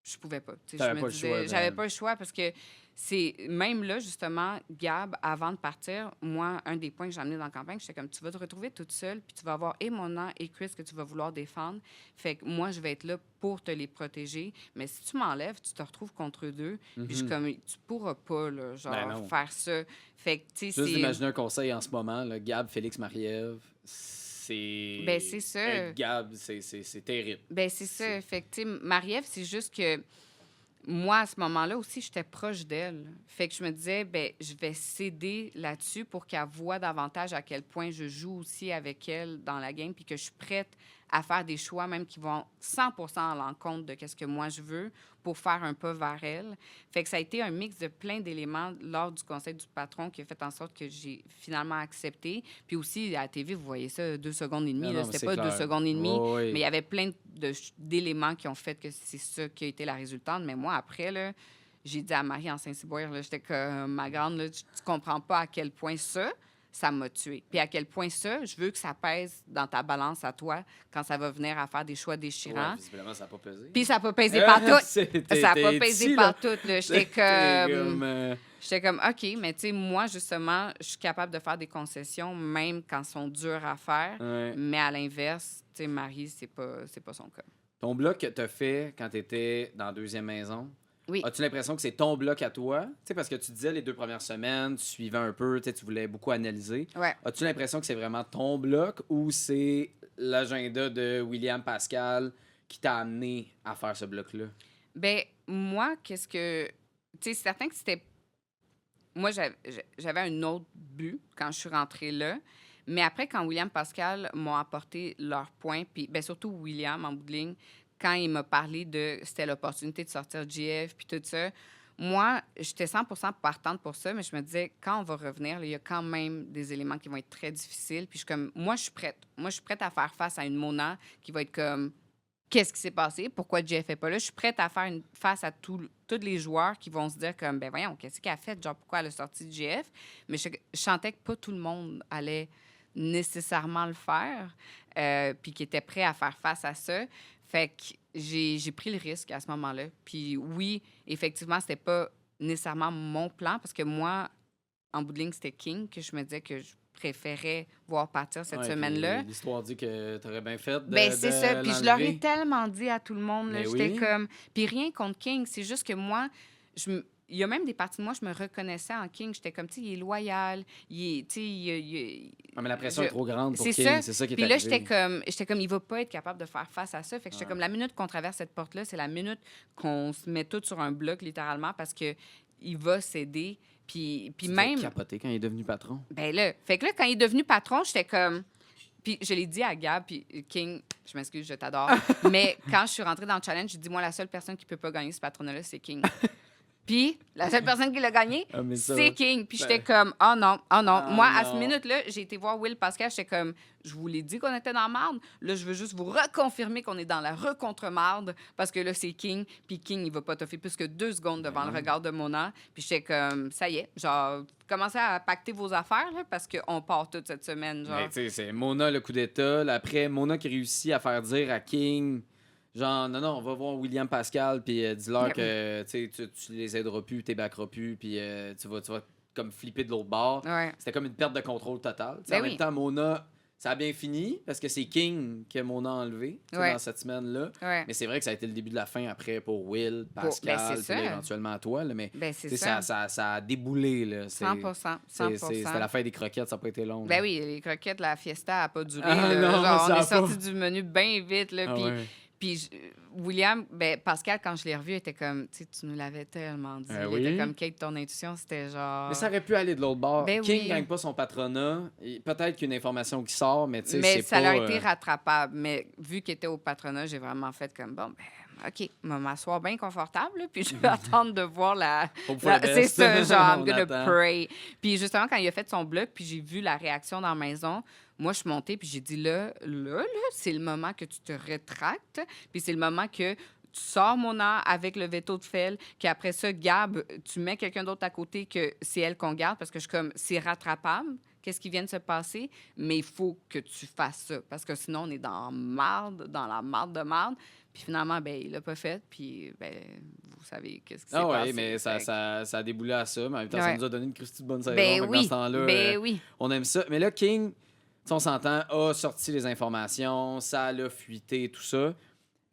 je pouvais pas. Tu sais, T'avais je me pas le disais, choix, j'avais Ben. pas le choix parce que c'est même là, justement, Gab, avant de partir, moi, un des points que j'ai amené dans la campagne, j'étais comme, tu vas te retrouver toute seule, puis tu vas avoir et Mona et Chris que tu vas vouloir défendre. Fait que moi, je vais être là pour te les protéger. Mais si tu m'enlèves, tu te retrouves contre eux deux. Puis je suis comme, tu pourras pas, là, genre, Ben non. faire ça. Fait que, tu sais, Juste c'est... d'imaginer un conseil en ce moment, là, Gab, Félix, Marie-Ève, c'est... Ben, c'est ça. Gab, c'est terrible. Ben c'est ça. Fait que, tu sais, Marie-Ève, c'est juste que moi, à ce moment-là aussi, j'étais proche d'elle. Fait que je me disais, ben je vais céder là-dessus pour qu'elle voie davantage à quel point je joue aussi avec elle dans la game, puis que je suis prête à faire des choix même qui vont 100% à l'encontre de ce que moi je veux pour faire un pas vers elle. Fait que ça a été un mix de plein d'éléments lors du conseil du patron qui a fait en sorte que j'ai finalement accepté. Puis aussi, à la TV, vous voyez ça, 2 secondes et demie. Non, là, non, mais c'était c'est pas clair. 2 secondes et demie. Oh, oui. Mais il y avait plein d'éléments qui ont fait que c'est ça qui a été la résultante. Mais moi, après, là, j'ai dit à Marie en Saint-Cyboire, là, j'étais comme, ma grande, là, tu comprends pas à quel point ça m'a tué. Puis à quel point ça, je veux que ça pèse dans ta balance à toi quand ça va venir à faire des choix déchirants. Ouais, visiblement, ça n'a pas pesé. Puis ça n'a pas pesé partout. Ça n'a pas T'es pesé ici, là. partout. Là. J'étais comme... J'étais comme, OK, mais tu sais, moi, justement, je suis capable de faire des concessions, même quand elles sont dures à faire. Ouais. Mais à l'inverse, tu sais, Marie, c'est pas son cas. Ton bloc que tu as fait quand tu étais dans la deuxième maison, Oui. as-tu l'impression que c'est ton bloc à toi? Tu sais, parce que tu disais les 2 premières semaines, tu suivais un peu, tu sais, tu voulais beaucoup analyser. Ouais. As-tu l'impression que c'est vraiment ton bloc ou c'est l'agenda de William Pascal qui t'a amené à faire ce bloc-là? Bien, moi, qu'est-ce que... Tu sais, c'est certain que c'était... Moi, j'avais un autre but quand je suis rentrée là. Mais après, quand William Pascal m'ont apporté leurs points, puis ben, surtout William, en bout de ligne, quand il m'a parlé de... C'était l'opportunité de sortir GF, puis tout ça. Moi, j'étais 100% partante pour ça, mais je me disais, quand on va revenir, là, il y a quand même des éléments qui vont être très difficiles. Puis je suis comme, moi, je suis prête. Moi, je suis prête à faire face à une Mona qui va être comme, qu'est-ce qui s'est passé? Pourquoi Jeff n'est pas là? Je suis prête à faire face à tous les joueurs qui vont se dire comme, ben voyons, qu'est-ce qu'elle a fait? Genre, pourquoi elle a sorti Jeff? Mais je sentais que pas tout le monde allait nécessairement le faire, puis qui était prêt à faire face à ça. Fait que j'ai pris le risque à ce moment-là. Puis oui, effectivement, c'était pas nécessairement mon plan, parce que moi, en bout de ligne, c'était King que je me disais que je préférais voir partir cette semaine-là. L'histoire dit que tu aurais bien fait de Ben c'est ça. Puis je leur ai l'enlever. tellement dit à tout le monde. Là, Mais j'étais oui. comme... Puis rien contre King, c'est juste que moi, il y a même des parties de moi, je me reconnaissais en King. J'étais comme, tu sais, il est loyal, il est, tu sais, Ah, mais la pression est trop grande pour c'est King, ça. c'est ça qui est Puis là, arrivé. j'étais comme, il va pas être capable de faire face à ça. Fait que j'étais comme, la minute qu'on traverse cette porte-là, c'est la minute qu'on se met toutes sur un bloc, littéralement, parce que il va céder. Puis Tu même... devais capoter quand il est devenu patron. Ben là, fait que là, quand il est devenu patron, j'étais comme... Puis je l'ai dit à Gab, puis King, je m'excuse, je t'adore, mais quand je suis rentrée dans le challenge, j'ai dit, moi, la seule personne qui peut pas gagner ce patronat-là, c'est King. Puis la seule personne qui l'a gagné, Ah, mais ça- c'est King. Puis j'étais Ben- comme, oh non, oh non. Ah Moi, à non. ce minute-là, j'ai été voir Will Pascal, j'étais comme, je vous l'ai dit qu'on était dans la marde. Là, je veux juste vous reconfirmer qu'on est dans la recontre-marde, parce que là, c'est King. Puis King, il va pas t'offrir plus que 2 secondes devant Ben le regard de Mona. Puis j'étais comme, ça y est, genre, commencez à pacter vos affaires, là, parce qu'on part toute cette semaine, genre. Mais tu sais, c'est Mona le coup d'état. Là, après, Mona qui réussit à faire dire à King, genre, non, on va voir William Pascal, puis dis-leur que tu sais, tu les aideras plus, tu backeras plus, puis tu vas comme flipper de l'autre bord. Ouais. C'était comme une perte de contrôle totale. Tu sais, Ben en oui. même temps, Mona, ça a bien fini, parce que c'est King que Mona a enlevé tu sais, Ouais. dans cette semaine-là. Ouais. Mais c'est vrai que ça a été le début de la fin après pour Will, Pascal, c'est puis ça. là, éventuellement toi. Là, mais Ben, tu c'est sais, ça. ça a déboulé. Là. 100%. C'était la fin des croquettes, ça n'a pas été long. Ben là. oui, les croquettes, la fiesta n'a pas duré. Ah là. non, Genre, ça on a est sorti pas. du menu bien vite. Là, Ah puis ouais. puis William, ben Pascal, quand je l'ai revu, était comme, tu sais, tu nous l'avais tellement dit. Il oui. était comme, Kate, ton intuition, c'était genre... Mais ça aurait pu aller de l'autre bord. Ben King oui. gagne pas son patronat. Peut-être qu'une information qui sort, mais tu sais, Mais c'est ça pas... a été rattrapable. Mais vu qu'il était au patronat, j'ai vraiment fait comme, bon, ben, OK, je vais m'asseoir bien confortable, là, puis je vais attendre de voir la... Hope for the C'est best. ça, genre, I'm On gonna attend. pray. Puis justement, quand il a fait son bloc, puis j'ai vu la réaction dans la maison, moi, je suis montée, puis j'ai dit, là, c'est le moment que tu te rétractes, puis c'est le moment que tu sors Mona avec le veto de Fel, qu'après ça, Gab, tu mets quelqu'un d'autre à côté que c'est elle qu'on garde, parce que je suis comme, c'est rattrapable, qu'est-ce qui vient de se passer, mais il faut que tu fasses ça, parce que sinon, on est dans la marde de marde. Puis finalement, ben il l'a pas fait, puis ben vous savez qu'est-ce qui s'est Ah passé. ouais, mais ça, Fait que- ça a déboulé à ça. Mais en même temps, ça Ouais. nous a donné une Christie de bonne saison. Ben Fait que dans oui, ce temps-là, ben oui. on aime ça. Mais là, King, tu sais, on s'entend, a sorti les informations, ça l'a fuité, tout ça.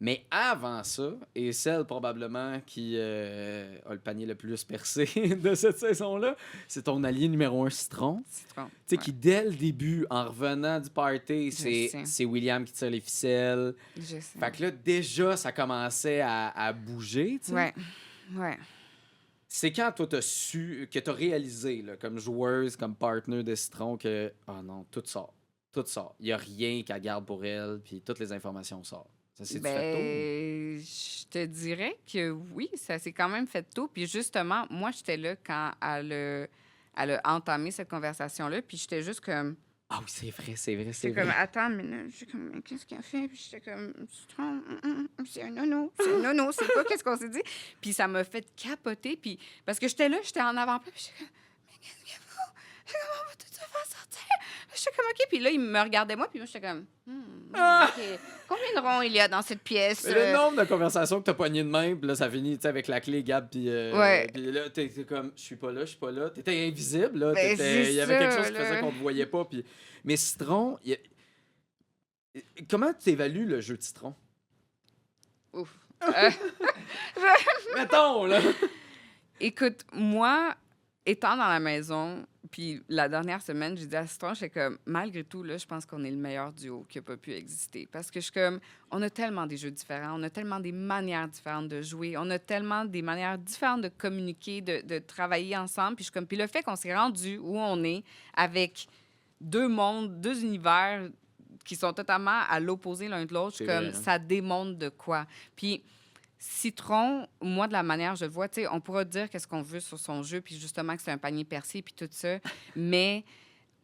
Mais avant ça, et celle probablement qui a le panier le plus percé de cette saison-là, c'est ton allié numéro 1, Citron. Citron. Tu sais, Ouais. qui dès le début, en revenant du party, sais. c'est William qui tire les ficelles. Je sais. Fait que là, déjà, ça commençait à bouger, tu sais. Ouais. Ouais. C'est quand toi, t'as su, que t'as réalisé, là, comme joueuse, comme partner de Citron, que, oh non, tout sort. Tout sort. Il n'y a rien qu'elle garde pour elle, puis toutes les informations sortent. Ça s'est fait Ben, je te dirais que oui, ça s'est quand même fait tôt. Puis justement, moi, j'étais là quand elle a entamé cette conversation-là, puis j'étais juste comme... tôt. Ah oui, c'est vrai, c'est vrai, c'est J'étais vrai. comme, attends, mais là, j'étais comme, mais qu'est-ce qu'elle fait? Puis j'étais comme, Citron, c'est un nono, c'est pas qu'est-ce qu'on s'est dit. Puis ça m'a fait capoter, puis parce que j'étais là, j'étais en avant-plan, puis j'étais comme, mais qu'est-ce qu'il faut? Comment on va tout ça faire sortir? J'étais comme, OK, puis là, il me regardait moi, puis moi, j'étais comme, OK, combien de ronds il y a dans cette pièce? Mais le nombre de conversations que t'as pogné de même, puis là, ça finit, tu sais, avec la clé, Gab, puis Ouais. puis là, t'es comme, je suis pas là. T'étais invisible, là. Ben, Il y avait c'est quelque ça, chose qui faisait là. qu'on te voyait pas, puis... Mais Citron, comment tu évalues le jeu de Citron? Ouf. Mettons, là! Écoute, moi, étant dans la maison, puis la dernière semaine, j'ai dit à Citron, j'étais comme, malgré tout, là, je pense qu'on est le meilleur duo qui a pas pu exister. Parce que je suis comme, on a tellement des jeux différents, on a tellement des manières différentes de jouer, on a tellement des manières différentes de communiquer, de travailler ensemble. Puis je suis comme, puis le fait qu'on s'est rendu où on est avec deux mondes, deux univers qui sont totalement à l'opposé l'un de l'autre, je suis C'est comme, vrai, hein? ça démontre de quoi. Puis Citron, moi, de la manière, je le vois, tu sais, on pourra dire qu'est-ce qu'on veut sur son jeu, puis justement que c'est un panier percé, puis tout ça. Mais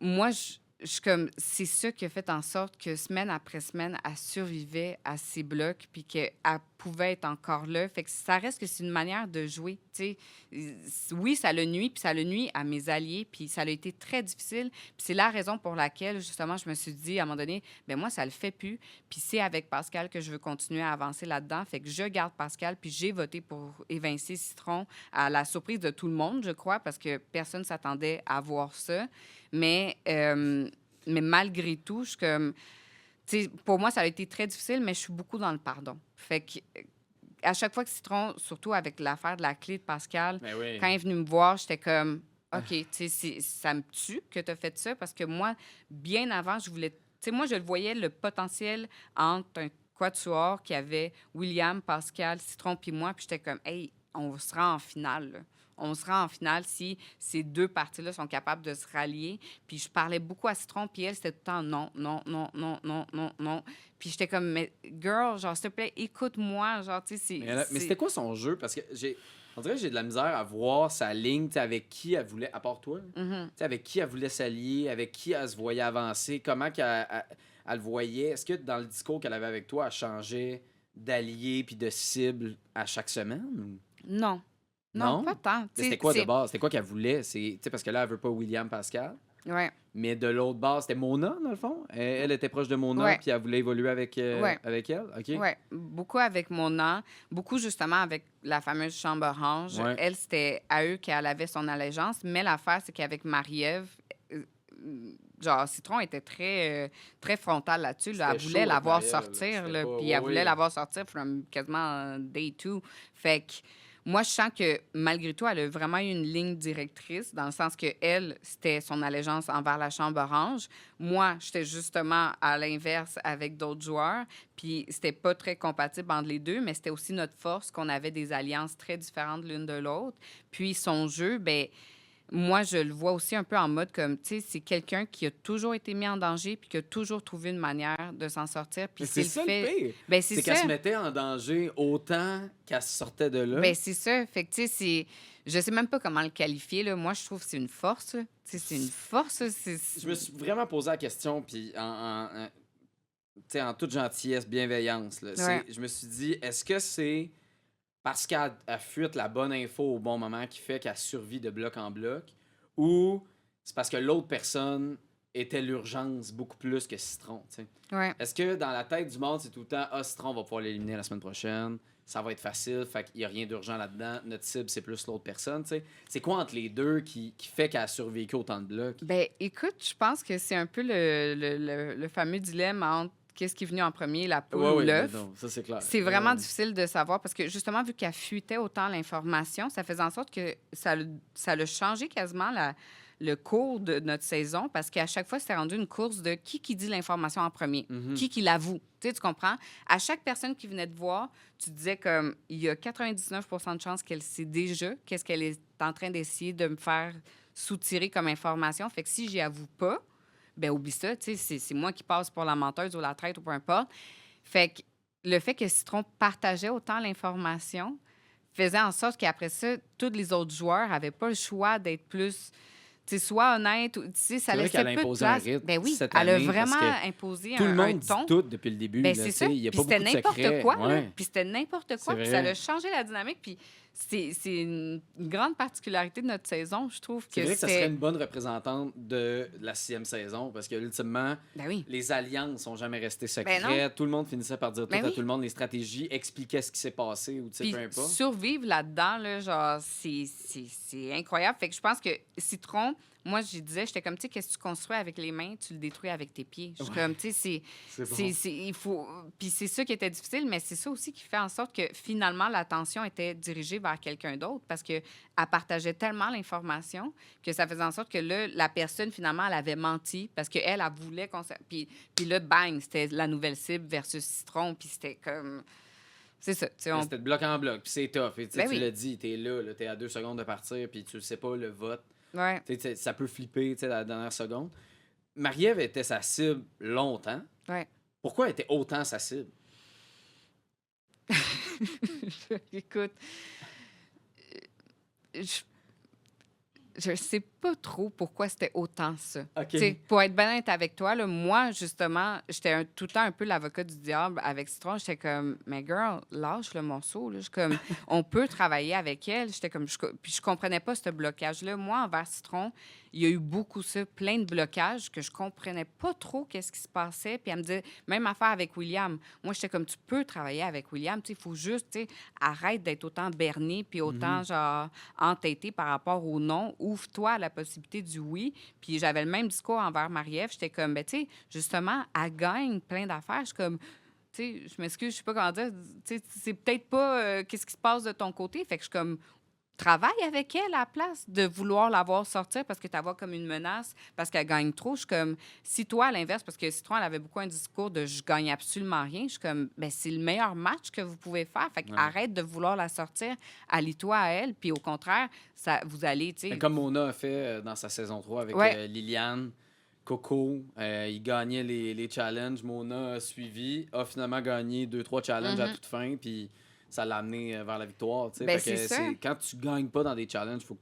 moi, je suis comme, c'est ça qui a fait en sorte que semaine après semaine, elle survivait à ses blocs, puis qu'elle pouvait être encore là. Fait que ça reste que c'est une manière de jouer, tu sais. Oui, ça le nuit, puis ça le nuit à mes alliés, puis ça a été très difficile. Puis c'est la raison pour laquelle, justement, je me suis dit, à un moment donné, ben moi, ça le fait plus. Puis c'est avec Pascal que je veux continuer à avancer là-dedans. Fait que je garde Pascal, puis j'ai voté pour évincer Citron à la surprise de tout le monde, je crois, parce que personne ne s'attendait à voir ça. Mais malgré tout, je suis comme... tu sais, pour moi, ça a été très difficile, mais je suis beaucoup dans le pardon. Fait que à chaque fois que Citron, surtout avec l'affaire de la clé de Pascal, Mais oui. quand il est venu me voir, j'étais comme, OK, tu sais, ça me tue que tu as fait ça parce que moi, bien avant, je voulais. Tu sais, moi, je le voyais le potentiel entre un quatuor qui avait William, Pascal, Citron puis moi, puis j'étais comme, hey, on sera en finale, là. On sera en finale si ces deux parties-là sont capables de se rallier. Puis je parlais beaucoup à Citron, puis elle, c'était tout le temps non, non, non, non, non, non, non. Puis j'étais comme, mais girl, genre, s'il te plaît, écoute-moi. Genre, tu sais, Mais c'était quoi son jeu? Parce que on dirait que j'ai de la misère à voir sa ligne, tu sais, avec qui elle voulait, à part toi, là. Mhm. Tu sais, avec qui elle voulait s'allier, avec qui elle se voyait avancer, comment elle le voyait. Est-ce que dans le discours qu'elle avait avec toi, elle changeait d'allié puis de cible à chaque semaine? Non. Non, Non? pas tant. Mais c'était quoi de base? C'était quoi qu'elle voulait? Tu sais, parce que là, elle veut pas William Pascal. Ouais, Mais de l'autre base, c'était Mona, dans le fond. Elle était proche de Mona, Ouais. puis elle voulait évoluer Ouais. avec elle. OK? ouais. Beaucoup avec Mona, beaucoup justement avec la fameuse chambre orange. Ouais. Elle, c'était à eux qu'elle avait son allégeance. Mais l'affaire, c'est qu'avec Marie-Ève, euh, genre, Citron était très frontal là-dessus. Là. Elle C'était voulait chaud la avec voir Marie-Ève, là. sortir, C'était là, pas... puis Ouais, elle voulait oui. la voir sortir from quasiment day two. Fait que moi, je sens que malgré tout, elle a vraiment eu une ligne directrice, dans le sens que elle, c'était son allégeance envers la chambre orange. Moi, j'étais justement à l'inverse avec d'autres joueurs, puis c'était pas très compatible entre les deux, mais c'était aussi notre force qu'on avait des alliances très différentes l'une de l'autre. Puis son jeu, ben moi, je le vois aussi un peu en mode comme, tu sais, c'est quelqu'un qui a toujours été mis en danger puis qui a toujours trouvé une manière de s'en sortir. Puis Mais c'est ça le pire. Ben, c'est C'est ça. qu'elle se mettait en danger autant qu'elle sortait de là. Ben, c'est ça. Fait que, tu sais, je sais même pas comment le qualifier, là. Moi, je trouve que c'est une force, là. Tu sais, c'est une force, là. Je me suis vraiment posé la question, puis tu sais, en toute gentillesse, bienveillance, là, Ouais. je me suis dit, est-ce que c'est parce qu'elle a fuite la bonne info au bon moment qui fait qu'elle survit de bloc en bloc, ou c'est parce que l'autre personne était l'urgence beaucoup plus que Citron, tu sais? Ouais. Est-ce que dans la tête du monde, c'est tout le temps, ah, Citron va pouvoir l'éliminer la semaine prochaine, ça va être facile, fait qu'il n'y a rien d'urgent là-dedans, notre cible, c'est plus l'autre personne, tu sais? C'est quoi entre les deux qui fait qu'elle a survécu autant de blocs? Ben, écoute, je pense que c'est un peu le fameux dilemme entre qu'est-ce qui est venu en premier, la poule Ouais, ou ouais, l'œuf. mais non, ça c'est clair. C'est vraiment Ouais. difficile de savoir parce que justement, vu qu'elle fuitait autant l'information, ça faisait en sorte que ça a changé quasiment le cours de notre saison parce qu'à chaque fois, c'était rendu une course de qui dit l'information en premier, Mhm. qui l'avoue. Tu comprends? À chaque personne qui venait te voir, tu disais comme il y a 99 de chances qu'elle sait déjà qu'est-ce qu'elle est en train d'essayer de me faire soutirer comme information. Fait que si j'y avoue pas, ben oublie ça, tu sais, c'est moi qui passe pour la menteuse ou la traite ou peu importe. Fait que le fait que Citron partageait autant l'information faisait en sorte qu'après ça, tous les autres joueurs n'avaient pas le choix d'être plus, tu sais, soit honnête, ou, tu sais, ça C'est vrai laissait qu'elle a peu de imposé un place. rythme Ben oui, cette elle a année parce vraiment que imposé Tout le un monde dit ton. tout depuis le début. Ben là, c'est tu sais, ça. il y a Puis pas c'était beaucoup de n'importe secrets. quoi. Là. Ouais. Puis c'était n'importe quoi. C'est Puis ça vrai. a changé la dynamique. Puis c'est une grande particularité de notre saison, je trouve. C'est vrai que ça c'était- serait une bonne représentante de la 6e saison parce que, ultimement, Ben oui. les alliances sont jamais restées Ben non. secrètes. Tout le monde finissait par dire Ben tout à oui. tout le monde. Les stratégies expliquaient ce qui s'est passé ou, tu sais, Puis peu importe. survivre là-dedans, là, genre, c'est incroyable. Fait que je pense que Citron, moi, je disais, j'étais comme, tu sais, qu'est-ce que tu construis avec les mains, tu le détruis avec tes pieds. Je suis comme, tu sais, il faut... Puis c'est ça qui était difficile, mais c'est ça aussi qui fait en sorte que finalement, l'attention était dirigée vers quelqu'un d'autre parce qu'elle partageait tellement l'information que ça faisait en sorte que là, la personne, finalement, elle avait menti parce qu'elle, elle voulait qu'on... Puis là, bang, c'était la nouvelle cible versus Citron, puis c'était comme... C'est ça. C'était de bloc en bloc, puis c'est tough. Et, tu oui. l'as dit, t'es là, t'es à 2 secondes de partir, puis tu sais pas le vote. Ouais. Ça peut flipper à la dernière seconde. Marie-Ève était sa cible longtemps. Ouais. Pourquoi elle était autant sa cible? Écoute, je sais pas trop pourquoi c'était autant ça. OK. Pour être bien honnête avec toi, là, moi, justement, j'étais tout le temps un peu l'avocat du diable avec Citron. J'étais comme, mais girl, lâche le morceau. Là. Je suis comme, on peut travailler avec elle. J'étais comme, puis je comprenais pas ce blocage-là. Moi, envers Citron, il y a eu beaucoup ça, plein de blocages que je comprenais pas trop qu'est-ce qui se passait. Puis elle me disait, même affaire avec William. Moi, j'étais comme, tu peux travailler avec William. Il faut juste, arrête d'être autant berné puis autant, genre, entêté par rapport au non. Ouvre-toi à la possibilité du oui. Puis j'avais le même discours envers Marie-Ève. J'étais comme, ben, tu sais, justement, elle gagne plein d'affaires. Je suis comme, tu sais, je m'excuse, je sais pas comment dire. Tu sais, c'est peut-être pas qu'est-ce qui se passe de ton côté. Fait que je suis comme, travaille avec elle à la place de vouloir la voir sortir parce que tu la vois comme une menace, parce qu'elle gagne trop. Je suis comme, si toi, à l'inverse, parce que Citron, elle avait beaucoup un discours de je gagne absolument rien, je suis comme, ben c'est le meilleur match que vous pouvez faire. Fait arrête de vouloir la sortir, allie-toi à elle, puis au contraire, ça, vous allez, tu sais. Comme Mona a fait dans sa saison 3 avec Liliane, Coco, il gagnait les challenges. Mona a suivi, a finalement gagné 2-3 challenges à toute fin, puis ça l'a amené vers la victoire. Ben, c'est ça. Quand tu gagnes pas dans des challenges, il faut que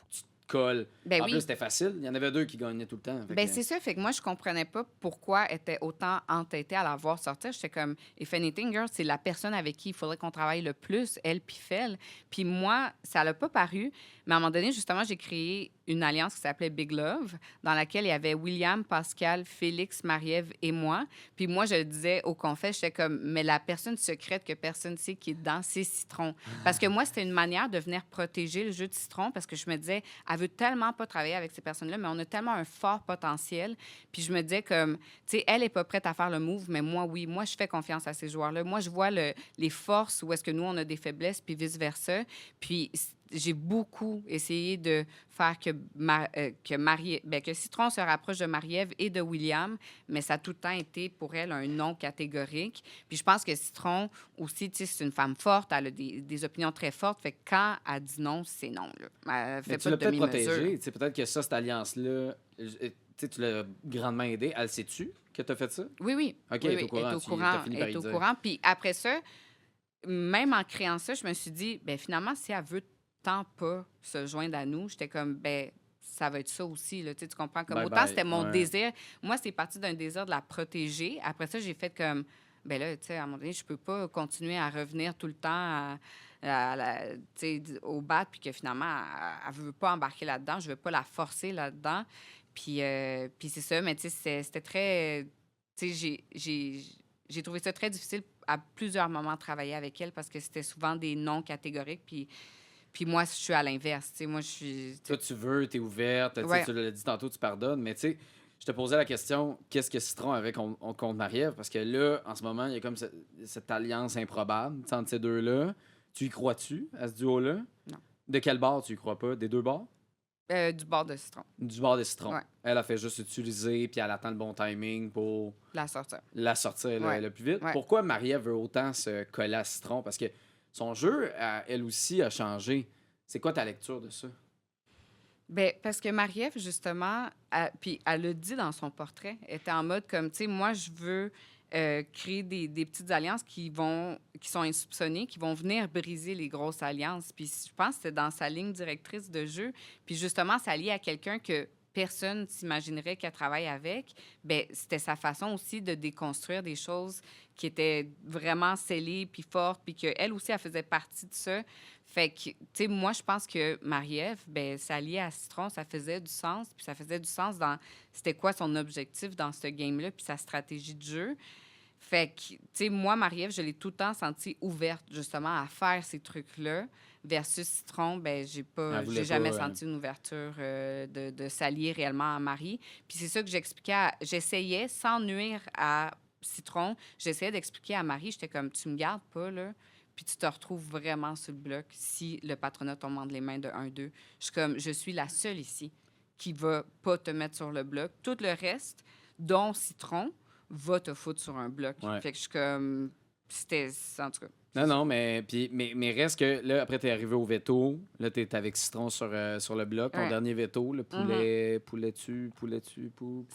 tu te colles. Ben en oui. plus, c'était facile. Il y en avait 2 qui gagnaient tout le temps. Ben c'est ça. Fait que moi, je comprenais pas pourquoi elle était autant entêtée à la voir sortir. J'étais comme, if anything, girl, c'est la personne avec qui il faudrait qu'on travaille le plus, elle puis Fel. Puis moi, ça l'a pas paru. Mais à un moment donné, justement, j'ai créé une alliance qui s'appelait Big Love, dans laquelle il y avait William, Pascal, Félix, Marie-Ève et moi. Puis moi, je le disais au confesse, j'étais comme, mais la personne secrète que personne ne sait qui est dedans, c'est Citron. Parce que moi, c'était une manière de venir protéger le jeu de Citron, parce que je me disais, elle veut tellement pas travailler avec ces personnes-là, mais on a tellement un fort potentiel. Puis je me disais comme, tu sais, elle est pas prête à faire le move, mais moi, oui. Moi, je fais confiance à ces joueurs-là. Moi, je vois les forces où est-ce que nous, on a des faiblesses, puis vice-versa. Puis j'ai beaucoup essayé de faire que Citron se rapproche de Marie-Ève et de William, mais ça a tout le temps été pour elle un non catégorique. Puis je pense que Citron aussi, tu sais, c'est une femme forte, elle a des opinions très fortes. Fait que quand elle dit non, c'est non. Là. Elle fait tu pas l'as de peut-être demi-mesure. protégé. Peut-être que ça, cette alliance-là, tu l'as grandement aidé. Elle sait-tu que tu as fait ça? Oui. OK, oui, elle est au courant. Elle est au Tu courant. t'as fini par Elle est y au dire. courant. Puis après ça, même en créant ça, je me suis dit, ben finalement, si elle veut tant pas se joindre à nous, j'étais comme, ben ça va être ça aussi. Là, tu comprends? Comme autant, c'était mon désir. Moi, c'est parti d'un désir de la protéger. Après ça, j'ai fait comme, ben là, tu sais, à un moment donné, je peux pas continuer à revenir tout le temps au bat, puis que finalement, elle veut pas embarquer là-dedans. Je veux pas la forcer là-dedans. Puis c'est ça, mais tu sais, c'était très... Tu sais, j'ai trouvé ça très difficile à plusieurs moments de travailler avec elle parce que c'était souvent des non catégoriques. Puis moi, je suis à l'inverse. Moi, je suis... Toi, tu veux, tu es ouverte. Ouais. Tu l'as dit tantôt, tu pardonnes. Mais tu sais, je te posais la question, qu'est-ce que Citron avait contre Marie-Ève? Parce que là, en ce moment, il y a comme cette alliance improbable entre ces deux-là. Tu y crois-tu, à ce duo-là? Non. De quel bord tu y crois pas? Des deux bords? Du bord de Citron. Du bord de Citron. Ouais. Elle a fait juste utiliser, puis elle attend le bon timing pour La sortir. la sortir le plus vite. Ouais. Pourquoi Marie-Ève veut autant se coller à Citron? Parce que son jeu, elle aussi, a changé. C'est quoi ta lecture de ça? Bien, parce que Marie-Ève, justement, puis elle l'a dit dans son portrait, elle était en mode comme, tu sais, moi, je veux créer des petites alliances qui sont insoupçonnées, qui vont venir briser les grosses alliances. Puis je pense que c'était dans sa ligne directrice de jeu. Puis justement, s'allier à quelqu'un que personne s'imaginerait qu'elle travaille avec, bien, c'était sa façon aussi de déconstruire des choses qui étaient vraiment scellées puis fortes, puis qu'elle aussi, elle faisait partie de ça. Fait que, tu sais, moi, je pense que Marie-Ève, bien, s'allier à Citron, ça faisait du sens, puis ça faisait du sens dans c'était quoi son objectif dans ce game-là, puis sa stratégie de jeu. Fait que, tu sais, moi, Marie-Ève, je l'ai tout le temps sentie ouverte, justement, à faire ces trucs-là. Versus citron, ben Elle voulait j'ai jamais pas, senti une ouverture de s'allier réellement à Marie. Puis c'est ça que j'essayais, sans nuire à citron, j'essayais d'expliquer à Marie, j'étais comme, tu me gardes pas, là, puis tu te retrouves vraiment sur le bloc si le patronat tombe entre les mains de 1-2. Je suis comme, je suis la seule ici qui va pas te mettre sur le bloc. Tout le reste, dont citron, va te foutre sur un bloc. Ouais. Fait que je suis comme, c'était, en tout cas. Non, mais reste que là, après, t'es arrivé au veto. Là, t'es avec Citron sur le bloc. Ton Ouais. dernier veto, le poulet.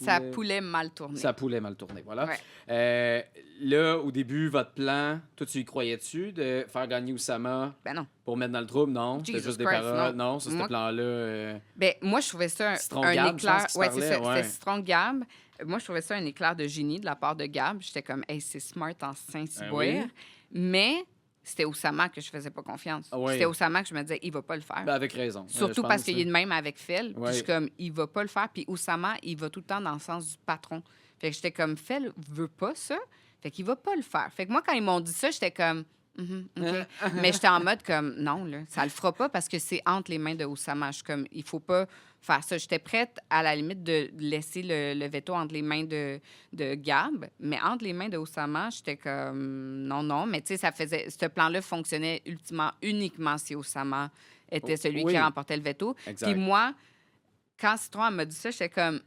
Ça poulet mal tourné. Ça poulet mal tourné, voilà. Ouais. Là, au début, votre plan, toi, tu y croyais-tu de faire gagner Oussama Ben non. pour mettre dans le trouble? Non, c'était Jesus juste des Christ, paroles. non. Non, ça, ce Moi- plan-là... Ben, moi, je trouvais ça Citron un Gab, je pense éclair. qu'il se Ouais, c'est parlait, ça. ouais. C'était citron Gab. Moi, je trouvais ça un éclair de génie de la part de Gab. J'étais comme, hey, c'est smart en Saint-Cyboire. oui. Mais c'était Oussama que je faisais pas confiance. Ah ouais. C'était Oussama que je me disais, il va pas le faire. Ben, avec raison. Surtout je parce pense, qu'il est de même avec Fel. Puis Ouais. je suis comme, il va pas le faire. Puis Oussama, il va tout le temps dans le sens du patron. Fait que j'étais comme, Fel veut pas ça. Fait qu'il va pas le faire. Fait que moi, quand ils m'ont dit ça, j'étais comme, OK. Mais j'étais en mode comme, non, là, ça le fera pas parce que c'est entre les mains de Oussama. Je suis comme, il faut pas faire ça. J'étais prête, à la limite, de laisser le veto entre les mains de Gab. Mais entre les mains de Oussama, j'étais comme, non. Mais tu sais, ce plan-là fonctionnait uniquement si Oussama était celui Oui. qui remportait le veto. Exact. Puis moi, quand Citron elle m'a dit ça, j'étais comme,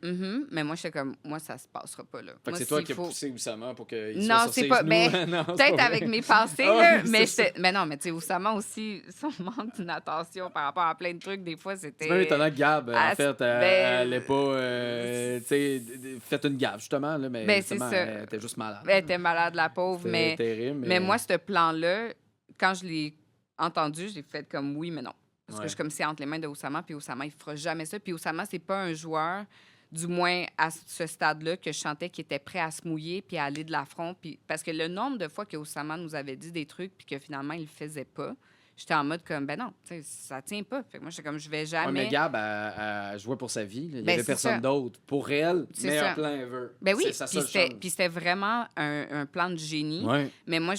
mais moi, j'étais comme, moi, ça se passera pas, là. Fait que Moi, c'est toi s'il qui as faut- poussé Oussama pour qu'il Non, soit sur c'est ses pas- genoux. ben, Non, c'est Peut-être pas avec vrai. mes pensées, Ah, là, oui, mais c'est ça. mais non, mais tu sais, Oussama aussi, son manque d'attention par rapport à plein de trucs, des fois, c'était... C'est même étonnant que Gab, Ah, en fait, ben, elle n'ait pas tu sais, fait une gaffe, justement. Là, mais Ben, c'est justement, ça. elle était juste malade. Elle était malade, la pauvre, C'était mais terrible. mais moi, ce plan-là, quand je l'ai entendu, j'ai fait comme oui, mais non. Parce que je suis comme, c'est entre les mains de Oussama, puis Oussama, il fera jamais ça. Puis Oussama, c'est pas un joueur, du moins à ce stade-là, que je sentais qu'il était prêt à se mouiller puis à aller de l'affront. Puis parce que le nombre de fois que Oussama nous avait dit des trucs puis que finalement, il le faisait pas, j'étais en mode comme, ben non, tu sais, ça tient pas. Fait que moi, j'étais comme, je vais Ouais, jamais... mais Gab, elle jouait pour sa vie. Là. Il n'y Ben, avait c'est personne ça. d'autre. Pour elle, C'est meilleur ça. plan ever. Ben oui, C'est sa puis seule chance. c'était vraiment un plan de génie. Ouais. Mais moi,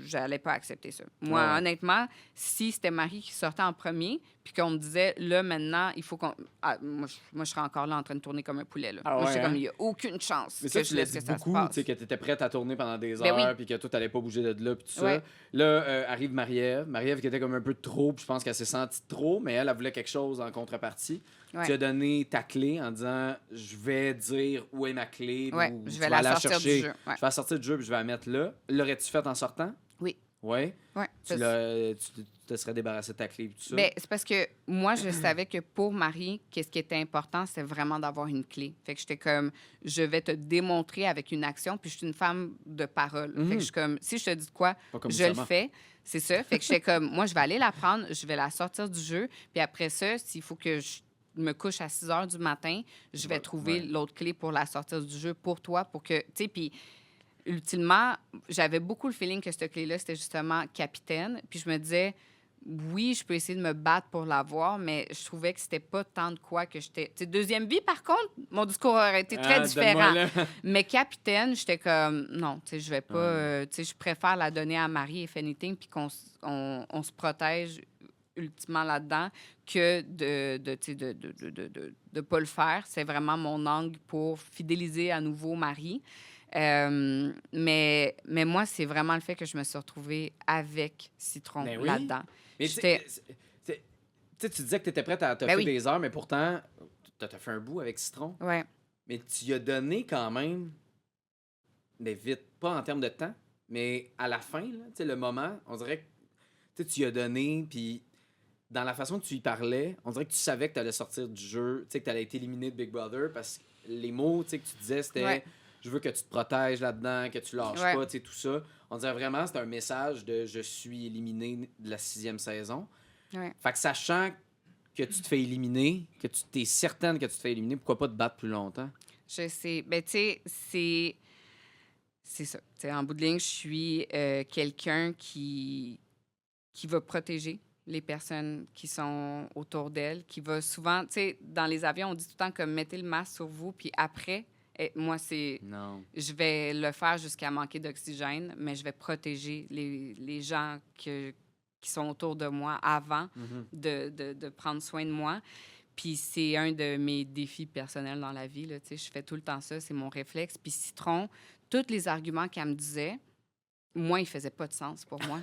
j'allais pas accepter ça. Moi, Ouais. honnêtement, si c'était Marie qui sortait en premier, puis qu'on me disait, là, maintenant, il faut qu'on... Ah, moi, je serais encore là en train de tourner comme un poulet. Là. Ah Moi, ouais, j'étais hein? comme, il n'y a aucune chance Mais que ça, je tu l'as laisse dit que ça se beaucoup, tu passe. sais, que tu étais prête à tourner pendant des Ben heures, oui. puis que tout n'allait pas bouger de là, puis tout ça. Ouais. Là, arrive Marie-Ève. Marie-Ève qui était comme un peu de trop, puis je pense qu'elle s'est sentie de trop, mais elle voulait quelque chose en contrepartie. Ouais. Tu as donné ta clé en disant, je vais dire où est ma clé, Ouais, ou je tu vais vas la aller sortir du chercher. jeu. Ouais. Je vais la sortir du jeu, puis je vais la mettre là. L'aurais-tu fait en sortant? Oui. Oui. Ouais. Tu te serais débarrassé de ta clé, puis tout ça? Ben, c'est parce que moi, je savais que pour Marie, qu'est-ce qui était important, c'était vraiment d'avoir une clé. Fait que j'étais comme, je vais te démontrer avec une action, puis je suis une femme de parole. Fait que je suis comme, si je te dis de quoi, Pas comme je le Oussama. fais. C'est ça. Fait que j'étais comme, moi, je vais aller la prendre, je vais la sortir du jeu, puis après ça, s'il faut que je me couche à 6 heures du matin, je vais trouver ouais. l'autre clé pour la sortir du jeu pour toi, pour que, tu sais, puis ultimement, j'avais beaucoup le feeling que cette clé-là, c'était justement capitaine. Puis je me disais, oui, je peux essayer de me battre pour l'avoir, mais je trouvais que c'était pas tant de quoi que j'étais... Tu sais, deuxième vie, par contre, mon discours aurait été très différent. donne-moi-le. Mais capitaine, j'étais comme, non, tu sais, je vais pas... tu sais, je préfère la donner à Marie, if anything, puis qu'on on se protège ultimement là-dedans que de pas le faire. C'est vraiment mon angle pour fidéliser à nouveau Marie. Mais moi, c'est vraiment le fait que je me suis retrouvée avec Citron Ben oui. là-dedans. Mais J'étais- tu sais, tu disais que tu étais prête à te Ben faire oui. des heures, mais pourtant, tu as fait un bout avec Citron. Ouais. Mais tu y as donné quand même, mais vite, pas en termes de temps, mais à la fin, là, tu sais, le moment, on dirait que tu y as donné, puis dans la façon que tu y parlais, on dirait que tu savais que tu allais sortir du jeu, tu sais, que tu allais être éliminé de Big Brother, parce que les mots que tu disais, c'était Ouais. je veux que tu te protèges là-dedans, que tu lâches Ouais. pas, tu sais, tout ça. On dirait vraiment c'était un message de je suis éliminé de la 6e saison. Ouais. Fait que sachant que tu te fais éliminer, que tu t'es certaine que tu te fais éliminer, pourquoi pas te battre plus longtemps? Je sais. Ben, tu sais, c'est ça. Tu sais, en bout de ligne, je suis quelqu'un qui va protéger les personnes qui sont autour d'elle, qui va souvent... Tu sais, dans les avions, on dit tout le temps comme mettez le masque sur vous, puis après, moi, c'est... Non. Je vais le faire jusqu'à manquer d'oxygène, mais je vais protéger les gens qui sont autour de moi avant de prendre soin de moi. Puis c'est un de mes défis personnels dans la vie. Là, je fais tout le temps ça, c'est mon réflexe. Puis Citron, tous les arguments qu'elle me disait, moi, ils faisaient pas de sens pour moi.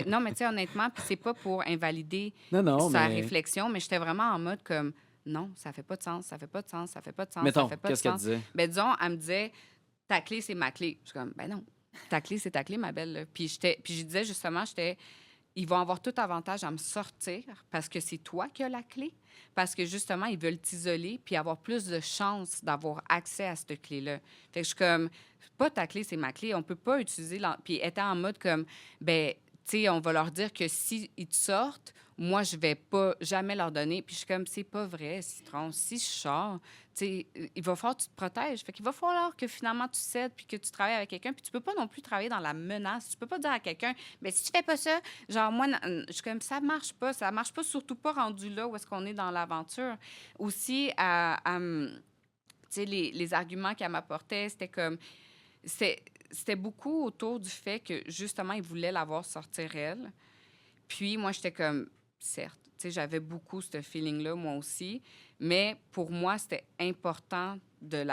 Non, mais tu sais, honnêtement, puis c'est pas pour invalider Non, sa mais... réflexion, mais j'étais vraiment en mode comme, non, ça fait pas de sens, ça fait pas de sens, ça fait pas de sens, Mettons, ça fait pas de qu'est-ce qu'elle sens. disait? Ben disons, elle me disait, ta clé, c'est ma clé. Je suis comme, ben non, ta clé, c'est ta clé, ma belle. Là. Puis je disais justement, ils vont avoir tout avantage à me sortir parce que c'est toi qui as la clé. Parce que justement, ils veulent t'isoler puis avoir plus de chances d'avoir accès à cette clé-là. Fait que je suis comme, pas ta clé, c'est ma clé. On peut pas utiliser. Puis étant en mode comme, ben, tu sais, on va leur dire que s'ils te sortent, moi, je vais pas jamais leur donner. Puis je suis comme, c'est pas vrai, Citron. Si je sors, tu sais, il va falloir que tu te protèges. Fait qu'il va falloir que finalement tu cèdes puis que tu travailles avec quelqu'un. Puis tu peux pas non plus travailler dans la menace. Tu peux pas dire à quelqu'un, mais si tu fais pas ça, genre, moi, je suis comme, ça marche pas. Ça marche pas, surtout pas rendu là où est-ce qu'on est dans l'aventure. Aussi, tu sais, les arguments qu'elle m'apportait, c'était comme, c'était beaucoup autour du fait que, justement, il voulait la voir sortir elle. Puis moi, j'étais comme, certes, tu sais, j'avais beaucoup ce feeling-là, moi aussi, mais pour moi, c'était important de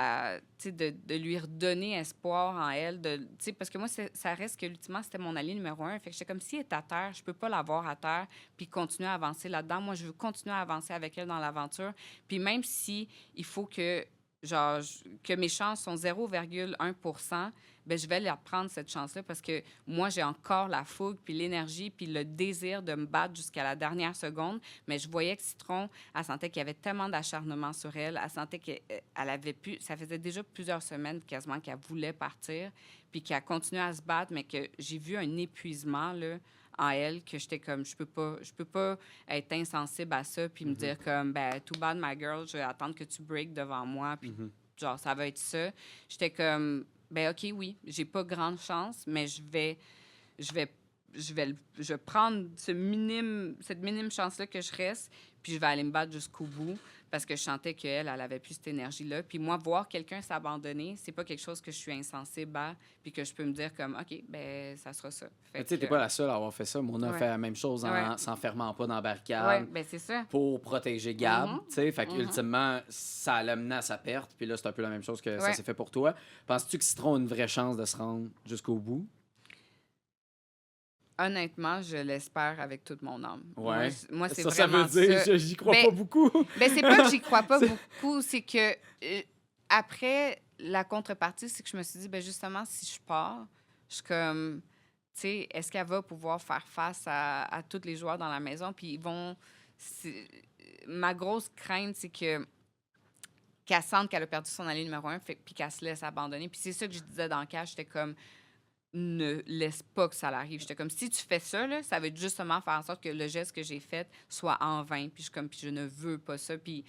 lui redonner espoir en elle, tu sais, parce que moi, ça reste que, ultimement, c'était mon allié numéro 1. Fait que j'étais comme, si elle est à terre, je peux pas la voir à terre puis continuer à avancer là-dedans. Moi, je veux continuer à avancer avec elle dans l'aventure. Puis même si il faut que, genre, que mes chances sont 0,1 %, ben je vais leur prendre cette chance-là parce que moi, j'ai encore la fougue, puis l'énergie, puis le désir de me battre jusqu'à la dernière seconde. Mais je voyais que Citron, elle sentait qu'il y avait tellement d'acharnement sur elle. Elle sentait qu'elle avait pu... Ça faisait déjà plusieurs semaines quasiment qu'elle voulait partir, puis qu'elle continuait à se battre, mais que j'ai vu un épuisement, là, en elle, que j'étais comme, je peux pas être insensible à ça, puis me dire comme, ben, too bad, my girl, je vais attendre que tu breaks devant moi, puis genre, ça va être ça. J'étais comme, ben OK, oui, j'ai pas grande chance, mais je vais prendre cette minime chance-là que je reste, puis je vais aller me battre jusqu'au bout parce que je sentais qu'elle, elle avait plus cette énergie-là. Puis moi, voir quelqu'un s'abandonner, c'est pas quelque chose que je suis insensible à, puis que je peux me dire comme, OK, ben ça sera ça. Tu sais, t'es pas la seule à avoir fait ça. Mona a fait la même chose en s'enfermant pas dans la barricade. Oui, ben c'est ça. Pour protéger Gab, tu sais. Fait qu'ultimement, ça l'a mené à sa perte. Puis là, c'est un peu la même chose que ça s'est fait pour toi. Penses-tu que Citron a une vraie chance de se rendre jusqu'au bout? Honnêtement, je l'espère avec toute mon âme. Ouais. Moi c'est ça vraiment veut dire, ça. j'y crois pas beaucoup. Ben c'est pas que j'y crois pas beaucoup, c'est que après, la contrepartie, c'est que je me suis dit, ben justement, si je pars, je suis comme, tu sais, est-ce qu'elle va pouvoir faire face à tous les joueurs dans la maison? Puis ils vont... Ma grosse crainte, c'est que qu'elle sente qu'elle a perdu son allié numéro 1, puis qu'elle se laisse abandonner. Puis c'est ça que je disais dans le cas, j'étais comme, ne laisse pas que ça l'arrive. J'étais comme, si tu fais ça, là, ça va justement faire en sorte que le geste que j'ai fait soit en vain. Puis je suis comme, puis je ne veux pas ça. Puis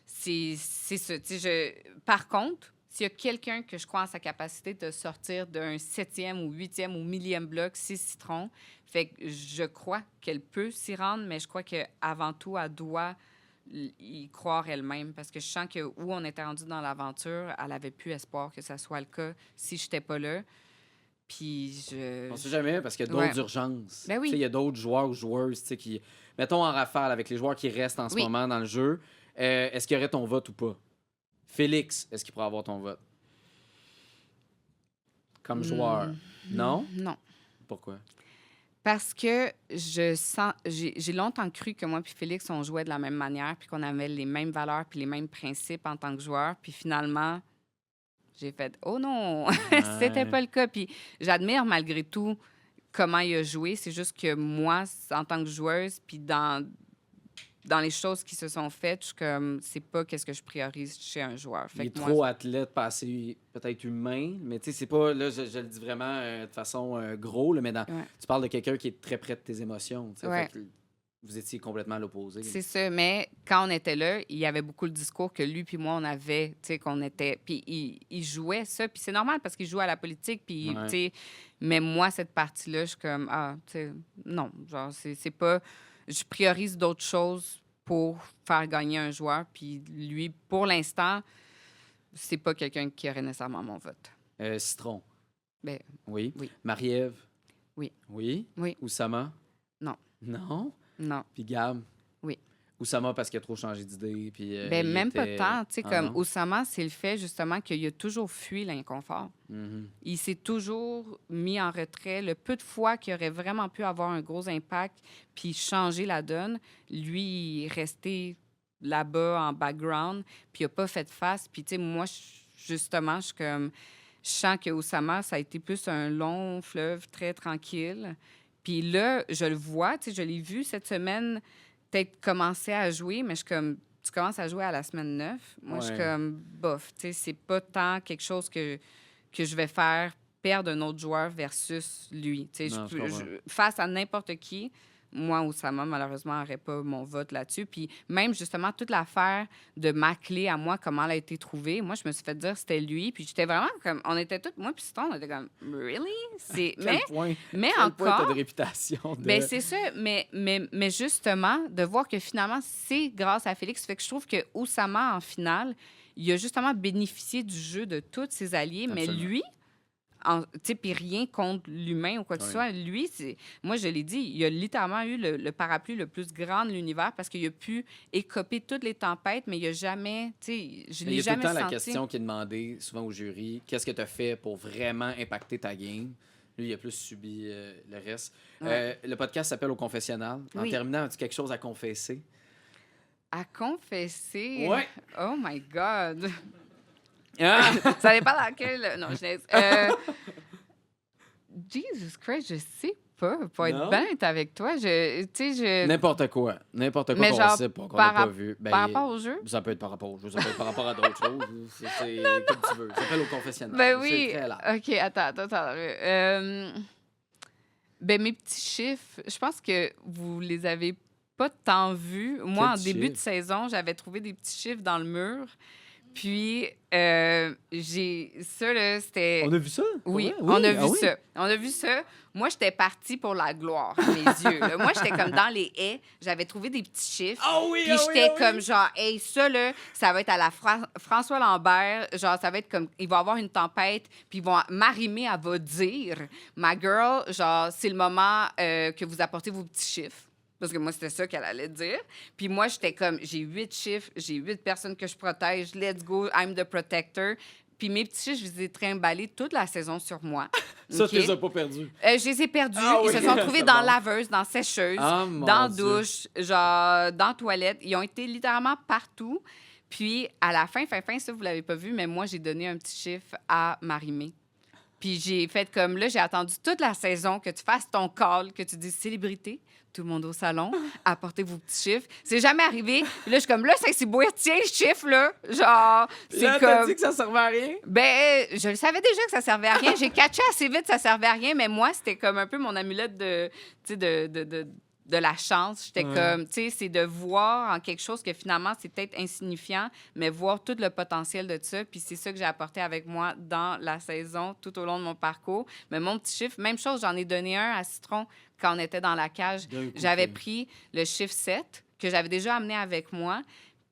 c'est ça. Tu sais, par contre, s'il y a quelqu'un que je crois en sa capacité de sortir d'un 7e ou 8e ou 1000e bloc, c'est Citron. Fait que je crois qu'elle peut s'y rendre, mais je crois qu'avant tout, elle doit y croire elle-même. Parce que je sens que où on était rendu dans l'aventure, elle avait plus espoir que ça soit le cas si je n'étais pas là. Puis On sait jamais parce qu'il y a d'autres urgences. Ben oui. Il y a d'autres joueurs ou joueuses qui... Mettons en rafale avec les joueurs qui restent en ce moment dans le jeu. Est-ce qu'il y aurait ton vote ou pas? Félix, est-ce qu'il pourrait avoir ton vote? Comme joueur. Non? Non. Pourquoi? Parce que j'ai longtemps cru que moi puis Félix, on jouait de la même manière, puis qu'on avait les mêmes valeurs puis les mêmes principes en tant que joueur. Puis finalement, j'ai fait « Oh non! » C'était pas le cas. Puis j'admire malgré tout comment il a joué. C'est juste que moi, en tant que joueuse, puis dans les choses qui se sont faites, je suis comme, c'est pas qu'est-ce que je priorise chez un joueur. Fait il est que trop athlète, pas assez peut-être humain, mais tu sais, c'est pas, là, je le dis vraiment de façon gros, là, mais tu parles de quelqu'un qui est très près de tes émotions. Fait que vous étiez complètement à l'opposé. C'est ça, mais quand on était là, il y avait beaucoup le discours que lui puis moi, on avait, tu sais, qu'on était... Puis il jouait ça, puis c'est normal parce qu'il joue à la politique, puis, tu sais... Mais moi, cette partie-là, je suis comme, tu sais, non, genre, c'est pas... Je priorise d'autres choses pour faire gagner un joueur, puis lui, pour l'instant, c'est pas quelqu'un qui aurait nécessairement mon vote. Citron. Ben, oui. Oui. Marie-Ève. Oui. Oui. Oui. Oussama. Non. Non? Non. Puis Gab? Oui. Oussama parce qu'il a trop changé d'idée. Puis, Ben, il même pas était- tant. Tu sais, Ah, comme non? Oussama, c'est le fait justement qu'il a toujours fui l'inconfort. Mhm. Il s'est toujours mis en retrait. Le peu de fois qu'il aurait vraiment pu avoir un gros impact puis changer la donne, lui, il est resté là-bas en background puis il n'a pas fait de face. Puis, tu sais, moi, justement, je suis comme... Je sens que Oussama, ça a été plus un long fleuve très tranquille. Puis là, je le vois, tu sais, je l'ai vu cette semaine peut-être commencer à jouer, mais je suis comme... Tu commences à jouer à la semaine 9. Moi, je suis Ouais. comme, bof, tu sais, c'est pas tant quelque chose que je vais faire perdre un autre joueur versus lui. Tu sais, Non, je comprends. face à n'importe qui, moi, Oussama, malheureusement, n'aurait pas mon vote là-dessus. Puis même, justement, toute l'affaire de ma clé à moi, comment elle a été trouvée, moi, je me suis fait dire que c'était lui. Puis j'étais vraiment comme... On était toutes... Moi puis Ston, on était comme... Really? Quel Mais point, mais quel point t'as encore... de réputation de... Ben c'est ça, mais justement, de voir que finalement, c'est grâce à Félix, fait que je trouve que Oussama, en finale, il a justement bénéficié du jeu de tous ses alliés, mais Absolument. lui, tu sais, puis rien contre l'humain ou quoi que ce Oui. soit, lui, moi, je l'ai dit, il a littéralement eu le parapluie le plus grand de l'univers parce qu'il a pu écoper toutes les tempêtes, mais il a jamais, tu sais, je Mais il l'ai y a tout le jamais temps la senti. question qui est demandée souvent au jury. Qu'est-ce que tu as fait pour vraiment impacter ta game? Lui, il a plus subi le reste. Ouais. Le podcast s'appelle Au confessionnal. En Oui. terminant, as-tu quelque chose à confesser? À confesser... Ouais. Oh my God! Ah! Ça dépend dans quel... Non, je laisse. Jesus Christ, je sais pas. Pour être Non? bête avec toi, tu sais, je... N'importe quoi. N'importe quoi Mais qu'on genre, sait pas, qu'on par n'a pas rap- vu. Ben, Par rapport au jeu? ça peut être par rapport au jeu, ça peut être par rapport à d'autres choses. C'est comme tu veux. Ça s'appelle Au confessionnal. Ben C'est oui. très large. OK, attends. Ben, mes petits chiffres, je pense que vous les avez pas tant vus. Moi, en Quels début de chiffres? saison, j'avais trouvé des petits chiffres dans le mur. Puis, j'ai... Ça, là, c'était... On a vu ça? Oui, Pour on vrai? a Ah vu oui? ça. On a vu ça. Moi, j'étais partie pour la gloire, à mes yeux. Là. Moi, j'étais comme dans les haies. J'avais trouvé des petits chiffres. Ah oui, Puis ah oui, j'étais ah oui. comme genre, hey, ça, là, ça va être à la François Lambert. Genre, ça va être comme, il va y avoir une tempête, puis ils vont Marie-Mé, elle va dire, ma girl, genre, c'est le moment que vous apportez vos petits chiffres. Parce que moi, c'était ça qu'elle allait dire. Puis moi, j'étais comme, j'ai 8 chiffres, j'ai 8 personnes que je protège. Let's go, I'm the protector. Puis mes petits chiffres, je les ai trimballés toute la saison sur moi. Ça, OK? tu les as pas perdus. Je les ai perdus. Ah Ils oui, se sont trouvés c'est dans bon. laveuse, dans sécheuse, Ah, mon dans Dieu. douche, genre dans la toilette. Ils ont été littéralement partout. Puis à la fin, ça, vous l'avez pas vu, mais moi, j'ai donné un petit chiffre à Marie-Mé. Puis j'ai fait comme là, j'ai attendu toute la saison que tu fasses ton call, que tu dises célébrité, tout le monde au salon, apportez vos petits chiffres. C'est jamais arrivé. Puis là, je suis comme là, c'est beau, tiens le chiffre, là. Genre, c'est Là, t'as comme. dit que ça servait à rien? Ben, je le savais déjà que ça servait à rien. J'ai catché assez vite, ça servait à rien, mais moi, c'était comme un peu mon amulette de, tu sais, de la chance. J'étais Ouais. comme, tu sais, c'est de voir en quelque chose que finalement, c'est peut-être insignifiant, mais voir tout le potentiel de ça. Puis c'est ça que j'ai apporté avec moi dans la saison, tout au long de mon parcours. Mais mon petit chiffre, même chose, j'en ai donné un à Citron quand on était dans la cage. D'un coup, J'avais ok. pris le chiffre 7 que j'avais déjà amené avec moi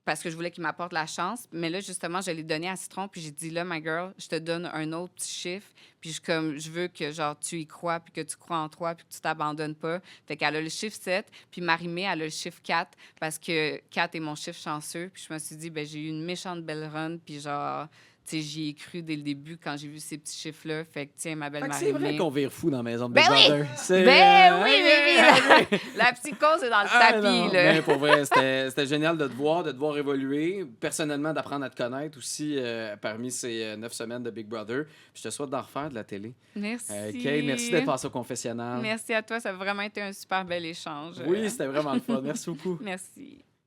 parce que je voulais qu'il m'apporte la chance. Mais là, justement, je l'ai donné à Citron, puis j'ai dit, là, ma girl, je te donne un autre petit chiffre, puis je veux que, genre, tu y crois, puis que tu crois en toi, puis que tu t'abandonnes pas. Fait qu'elle a le chiffre 7, puis Marie-Mé, elle a le chiffre 4, parce que 4 est mon chiffre chanceux. Puis je me suis dit, ben j'ai eu une méchante belle run, puis genre... Tu sais, j'y ai cru dès le début quand j'ai vu ces petits chiffres-là. Fait que, tiens, ma belle Fait que Marie-Mé... c'est vrai qu'on vire fou dans la maison de Ben Big oui! Brother. C'est, Ben oui! La psychose est dans le Ah, tapis, non, là. mais pour vrai, c'était génial de te voir évoluer. Personnellement, d'apprendre à te connaître aussi parmi ces 9 semaines de Big Brother. Puis je te souhaite d'en refaire de la télé. Merci. Kay, merci d'être passé au confessionnal. Merci à toi. Ça a vraiment été un super bel échange. Oui, c'était vraiment le fun. Merci beaucoup. Merci.